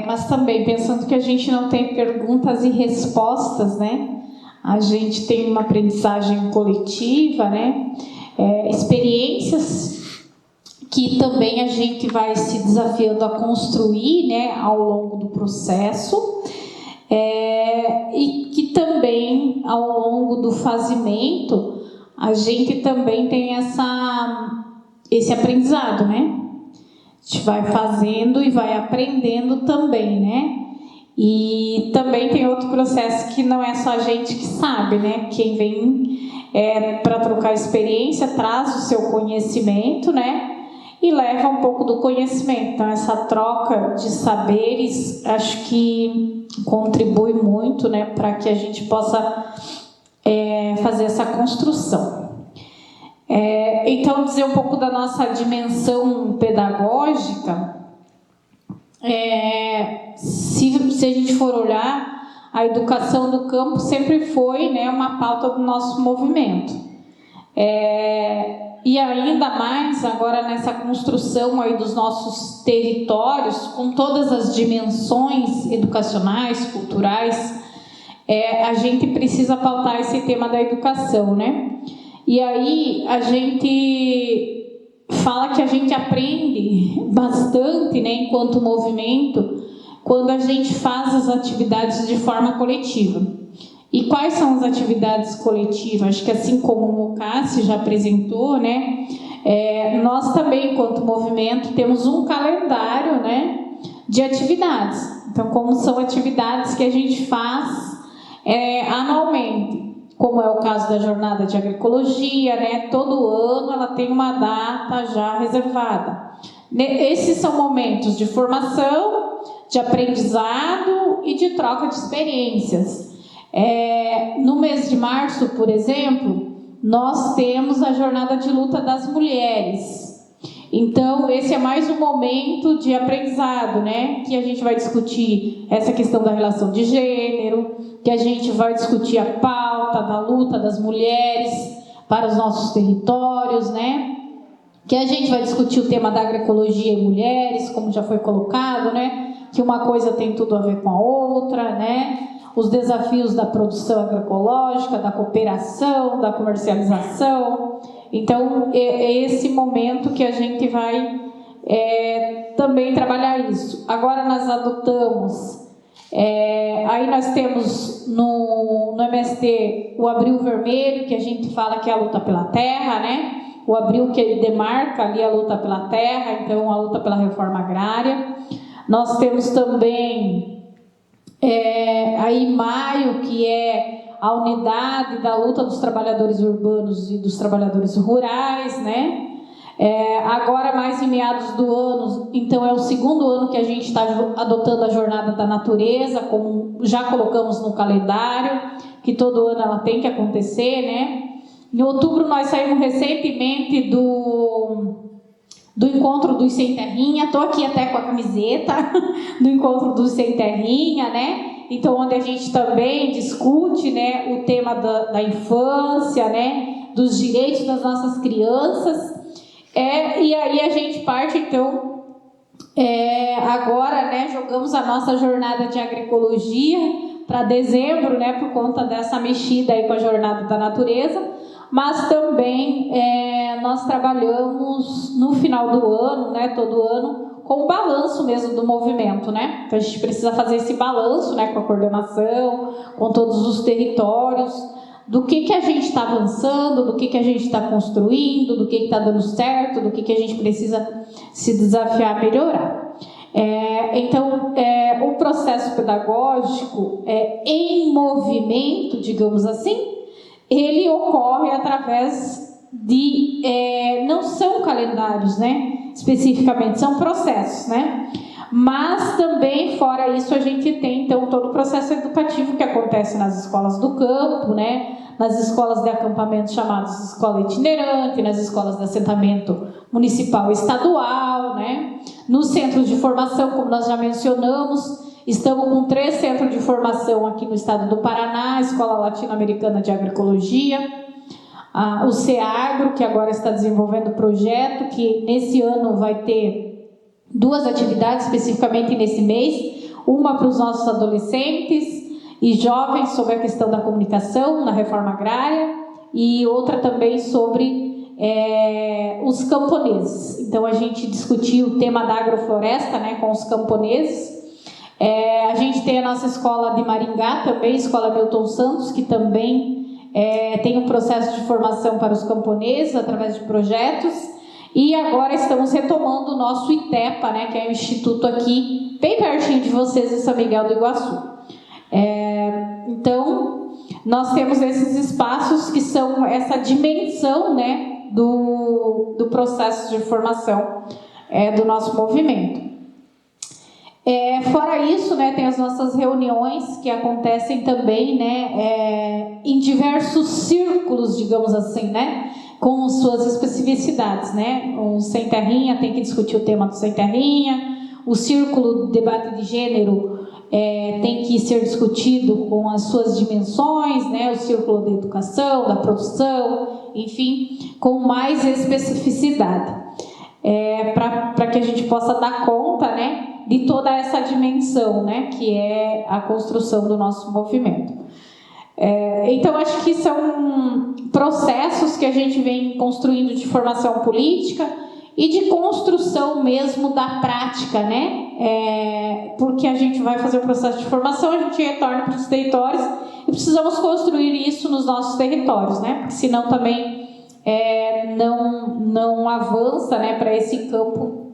Mas também pensando que a gente não tem perguntas e respostas, né? A gente tem uma aprendizagem coletiva, né? Experiências que também a gente vai se desafiando a construir, né, ao longo do processo, e que também ao longo do fazimento a gente também tem esse aprendizado, né? A gente vai fazendo e vai aprendendo também, né? E também tem outro processo que não é só a gente que sabe, né? Quem vem para trocar experiência traz o seu conhecimento, né? E leva um pouco do conhecimento. Então, essa troca de saberes, acho que contribui muito, né? Para que a gente possa fazer essa construção. Então, dizer um pouco da nossa dimensão pedagógica, se a gente for olhar, a educação do campo sempre foi, né, uma pauta do nosso movimento. E ainda mais agora nessa construção aí dos nossos territórios, com todas as dimensões educacionais, culturais, a gente precisa pautar esse tema da educação, né? E aí a gente fala que a gente aprende bastante, né, enquanto movimento, quando a gente faz as atividades de forma coletiva. E quais são as atividades coletivas? Acho que assim como o Mocassi já apresentou, né, nós também, enquanto movimento, temos um calendário, né, de atividades. Então, como são atividades que a gente faz anualmente, como é o caso da jornada de agroecologia, né, todo ano ela tem uma data já reservada. Esses são momentos de formação, de aprendizado e de troca de experiências. No mês de março, por exemplo, nós temos a jornada de luta das mulheres. Então, esse é mais um momento de aprendizado, né? Que a gente vai discutir essa questão da relação de gênero, que a gente vai discutir a pauta da luta das mulheres para os nossos territórios, né? Que a gente vai discutir o tema da agroecologia e mulheres, como já foi colocado, né? Que uma coisa tem tudo a ver com a outra, né? Os desafios da produção agroecológica, da cooperação, da comercialização. Então, é esse momento que a gente vai também trabalhar isso. Agora nós adotamos, aí nós temos no MST o Abril Vermelho, que a gente fala que é a luta pela terra, né? O abril que ele demarca ali a luta pela terra, então a luta pela reforma agrária. Nós temos também aí maio, que é a unidade da luta dos trabalhadores urbanos e dos trabalhadores rurais, né? Agora, mais em meados do ano, então é o segundo ano que a gente está adotando a Jornada da Natureza, como já colocamos no calendário, que todo ano ela tem que acontecer, né? Em outubro nós saímos recentemente do Encontro dos Sem Terrinha, estou aqui até com a camiseta do Encontro dos Sem Terrinha, né? Então, onde a gente também discute, né, o tema da infância, né, dos direitos das nossas crianças. E aí a gente parte, então, agora, né, jogamos a nossa jornada de agroecologia para dezembro, né, por conta dessa mexida aí com a Jornada da Natureza, mas também nós trabalhamos no final do ano, né, todo ano, com o balanço mesmo do movimento, né? Então a gente precisa fazer esse balanço, né, com a coordenação, com todos os territórios, do que a gente está avançando, do que a gente está construindo, do que está dando certo, do que a gente precisa se desafiar a melhorar. Então, o processo pedagógico em movimento, digamos assim, ele ocorre através de... não são calendários, né? Especificamente, são processos, né? Mas também, fora isso, a gente tem, então, todo o processo educativo que acontece nas escolas do campo, né? Nas escolas de acampamento chamadas escola itinerante, nas escolas de assentamento municipal e estadual, né? Nos centros de formação, como nós já mencionamos, estamos com 3 centros de formação aqui no estado do Paraná, a Escola Latino-Americana de Agroecologia, o CEAGRO, que agora está desenvolvendo o projeto, que nesse ano vai ter 2 atividades, especificamente nesse mês, uma para os nossos adolescentes e jovens sobre a questão da comunicação na reforma agrária e outra também sobre os camponeses. Então a gente discutiu o tema da agrofloresta, né, com os camponeses. A gente tem a nossa escola de Maringá também, Escola Milton Santos, que também tem um processo de formação para os camponeses através de projetos. E agora estamos retomando o nosso ITEPA, né, que é o instituto aqui, bem pertinho de vocês, em São Miguel do Iguaçu. Então, nós temos esses espaços que são essa dimensão, né, do processo de formação do nosso movimento. Fora isso, né, tem as nossas reuniões que acontecem também, né, em diversos círculos, digamos assim, né, com suas especificidades, né. O Sem Terrinha tem que discutir o tema do Sem Terrinha, o círculo de debate de gênero tem que ser discutido com as suas dimensões, né, o círculo da educação, da produção enfim, com mais especificidade, para que a gente possa dar conta, né, de toda essa dimensão, né, que é a construção do nosso movimento. Então, acho que são processos que a gente vem construindo de formação política e de construção mesmo da prática, né? Porque a gente vai fazer o processo de formação, a gente retorna para os territórios e precisamos construir isso nos nossos territórios, né? Porque senão também não avança, né, para esse campo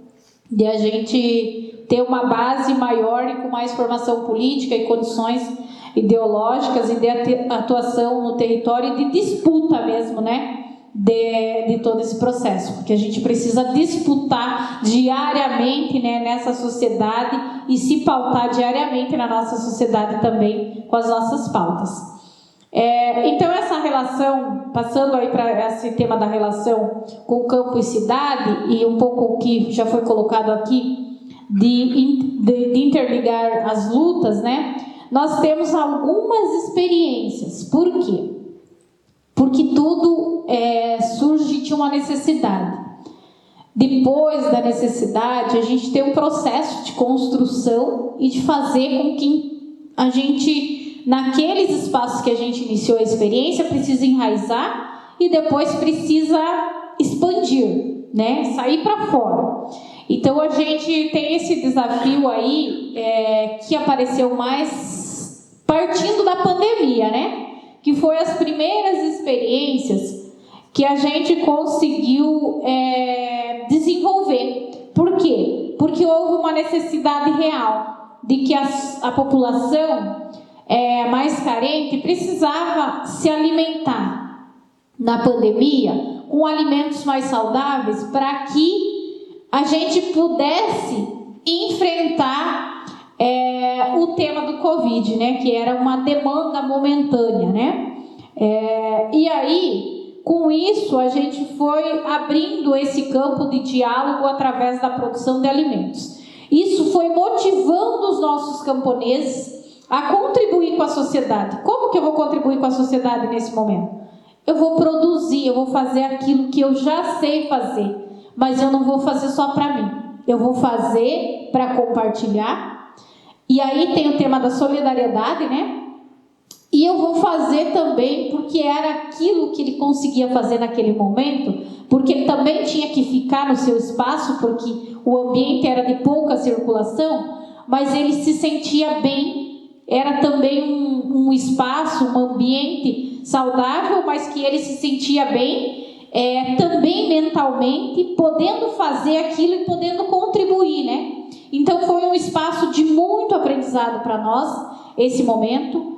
de a gente ter uma base maior e com mais formação política e condições ideológicas e de atuação no território e de disputa mesmo, né, de todo esse processo, porque a gente precisa disputar diariamente, né, nessa sociedade e se pautar diariamente na nossa sociedade também com as nossas pautas. Então essa relação, passando aí para esse tema da relação com campo e cidade e um pouco o que já foi colocado aqui de interligar as lutas, né? Nós temos algumas experiências. Por quê? Porque tudo surge de uma necessidade. Depois da necessidade, a gente tem um processo de construção e de fazer com que a gente, naqueles espaços que a gente iniciou a experiência, precisa enraizar e depois precisa expandir, né? Sair para fora. Então, a gente tem esse desafio aí que apareceu mais partindo da pandemia, né? Que foi as primeiras experiências que a gente conseguiu desenvolver. Por quê? Porque houve uma necessidade real de que a população mais carente precisava se alimentar na pandemia com alimentos mais saudáveis para que a gente pudesse enfrentar o tema do Covid, né, que era uma demanda momentânea, né? E aí, com isso, a gente foi abrindo esse campo de diálogo através da produção de alimentos. Isso foi motivando os nossos camponeses a contribuir com a sociedade. Como que eu vou contribuir com a sociedade nesse momento? Eu vou produzir, eu vou fazer aquilo que eu já sei fazer. Mas eu não vou fazer só para mim, eu vou fazer para compartilhar. E aí tem o tema da solidariedade, né? E eu vou fazer também porque era aquilo que ele conseguia fazer naquele momento, porque ele também tinha que ficar no seu espaço, porque o ambiente era de pouca circulação, mas ele se sentia bem, era também um espaço, um ambiente saudável, mas que ele se sentia bem, também mentalmente, podendo fazer aquilo e podendo contribuir, né? Então foi um espaço de muito aprendizado para nós, esse momento.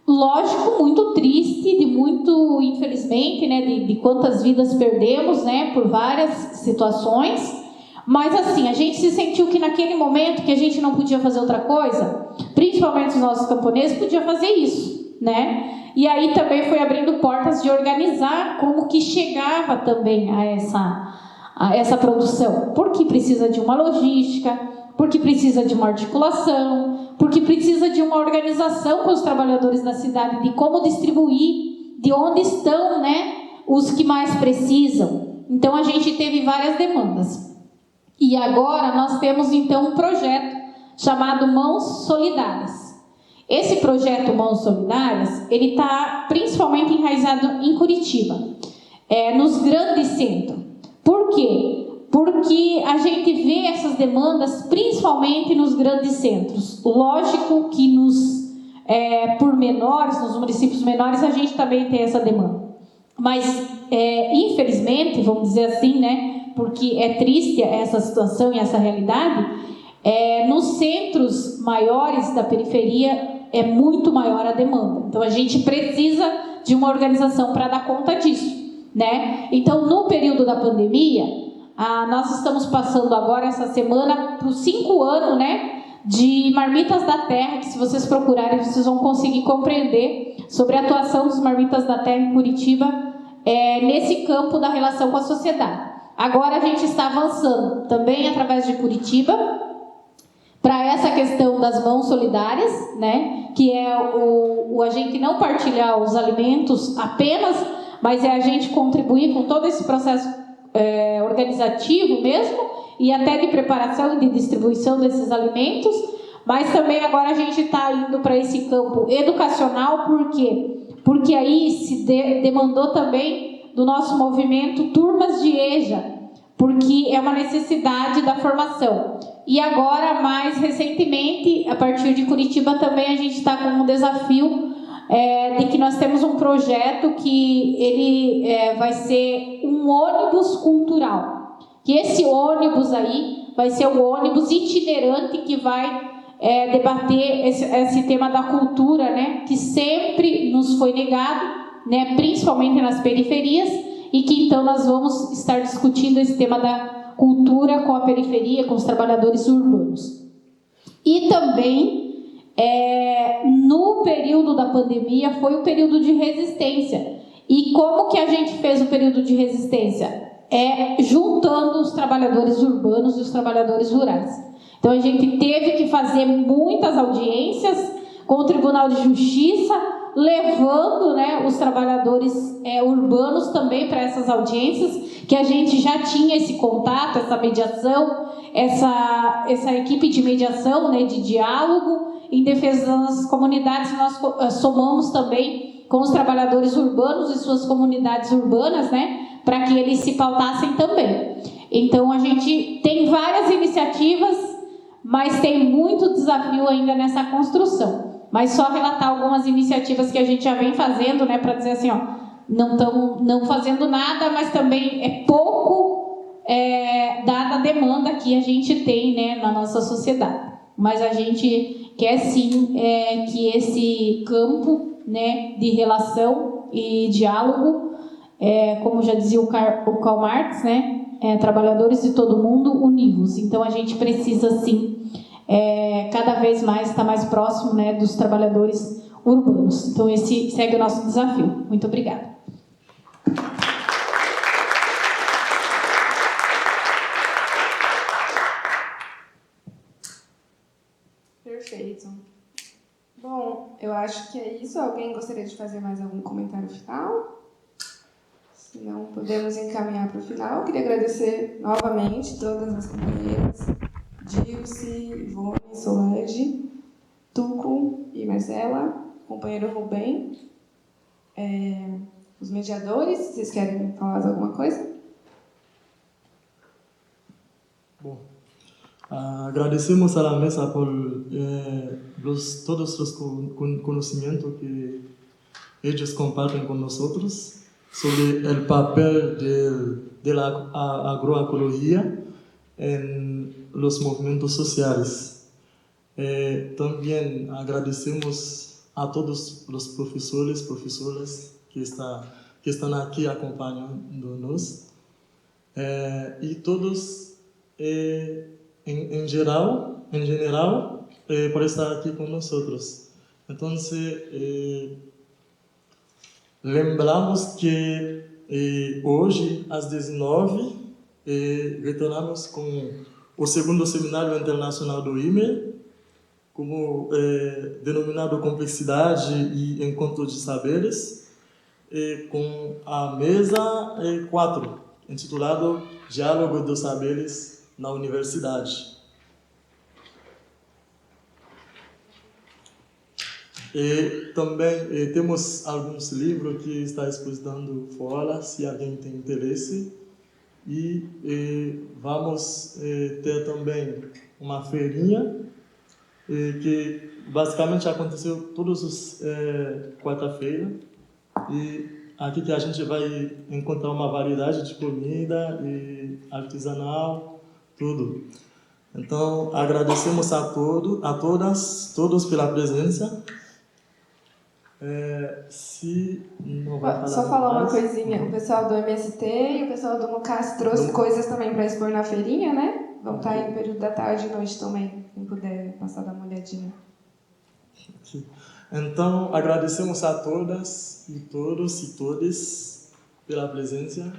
Lógico, muito triste, de muito, infelizmente, né, de quantas vidas perdemos, né, por várias situações. Mas assim, a gente se sentiu que naquele momento que a gente não podia fazer outra coisa, principalmente os nossos camponeses, podia fazer isso, né? E aí também foi abrindo portas de organizar como que chegava também a essa produção. Porque precisa de uma logística, porque precisa de uma articulação, porque precisa de uma organização com os trabalhadores da cidade, de como distribuir, de onde estão, né, os que mais precisam. Então a gente teve várias demandas. E agora nós temos então um projeto chamado Mãos Solidárias. Esse projeto Mãos Solidárias, ele está principalmente enraizado em Curitiba, nos grandes centros. Por quê? Porque a gente vê essas demandas principalmente nos grandes centros. Lógico que por menores, nos municípios menores, a gente também tem essa demanda. Mas, infelizmente, vamos dizer assim, né, porque é triste essa situação e essa realidade, nos centros maiores da periferia é muito maior a demanda. Então, a gente precisa de uma organização para dar conta disso, né? Então, no período da pandemia, nós estamos passando agora, essa semana, por 5 anos, né, de Marmitas da Terra, que se vocês procurarem, vocês vão conseguir compreender sobre a atuação dos Marmitas da Terra em Curitiba, nesse campo da relação com a sociedade. Agora a gente está avançando também através de Curitiba para essa questão das mãos solidárias, né, que é a gente não partilhar os alimentos apenas mas é a gente contribuir com todo esse processo organizativo mesmo, e até de preparação e de distribuição desses alimentos, mas também agora a gente está indo para esse campo educacional, por quê? Porque aí se demandou também do nosso movimento turmas de EJA, porque é uma necessidade da formação. E agora, mais recentemente, a partir de Curitiba também a gente está com um desafio de que nós temos um projeto que ele vai ser um ônibus cultural. Que esse ônibus aí vai ser o ônibus itinerante que vai debater esse tema da cultura, né, que sempre nos foi negado, né, principalmente nas periferias, e que então nós vamos estar discutindo esse tema da cultura com a periferia, com os trabalhadores urbanos. E também, no período da pandemia, foi o período de resistência. E como que a gente fez o período de resistência? Juntando os trabalhadores urbanos e os trabalhadores rurais. Então, a gente teve que fazer muitas audiências com o Tribunal de Justiça, levando, né, os trabalhadores urbanos também para essas audiências, que a gente já tinha esse contato, essa mediação, essa equipe de mediação, né, de diálogo em defesa das nossas comunidades. Nós somamos também com os trabalhadores urbanos e suas comunidades urbanas, né, para que eles se pautassem também. Então, a gente tem várias iniciativas, mas tem muito desafio ainda nessa construção. Mas só relatar algumas iniciativas que a gente já vem fazendo, né, para dizer assim, ó, não fazendo nada, mas também é pouco dada a demanda que a gente tem, né, na nossa sociedade. Mas a gente quer sim que esse campo, né, de relação e diálogo, como já dizia o Karl Marx, né, trabalhadores de todo mundo univos. Então a gente precisa sim cada vez mais estar mais próximo, né, dos trabalhadores urbanos. Então esse segue o nosso desafio. Muito obrigada. Perfeito. Bom, eu acho que é isso. Alguém gostaria de fazer mais algum comentário final? Se não, podemos encaminhar para o final. Eu queria agradecer novamente todas as companheiras, Dilce, Ivone, Solange, Tuco e Marcela, companheiro Rubem, os mediadores. Vocês querem falar de alguma coisa? Bom, agradecemos a la mesa por todos los conocimientos que ellos comparten con nosotros sobre el papel de la agroecología en los movimientos sociales. También agradecemos a todos los profesores, profesoras que están aquí acompañándonos, y todos en general por estar aquí con nosotros. Entonces, lembramos que hoje, às 19h, retornamos com o segundo Seminário Internacional do IME, como denominado Complexidade e Encontro de Saberes, com a mesa 4, intitulado Diálogo dos Saberes na Universidade. E também temos alguns livros que está expositando fora, se alguém tem interesse. E vamos ter também uma feirinha que basicamente aconteceu todos os quarta-feira. E aqui que a gente vai encontrar uma variedade de comida e artesanal, tudo. Então, agradecemos a todos pela presença. Se não vai falar só falar mais, uma coisinha, o pessoal do MST e o pessoal do MUCAS trouxe coisas também para expor na feirinha, né? Vão estar aí no período da tarde e noite também, quem puder passar dar uma olhadinha. Então, agradecemos a todas e todos e todas pela presença.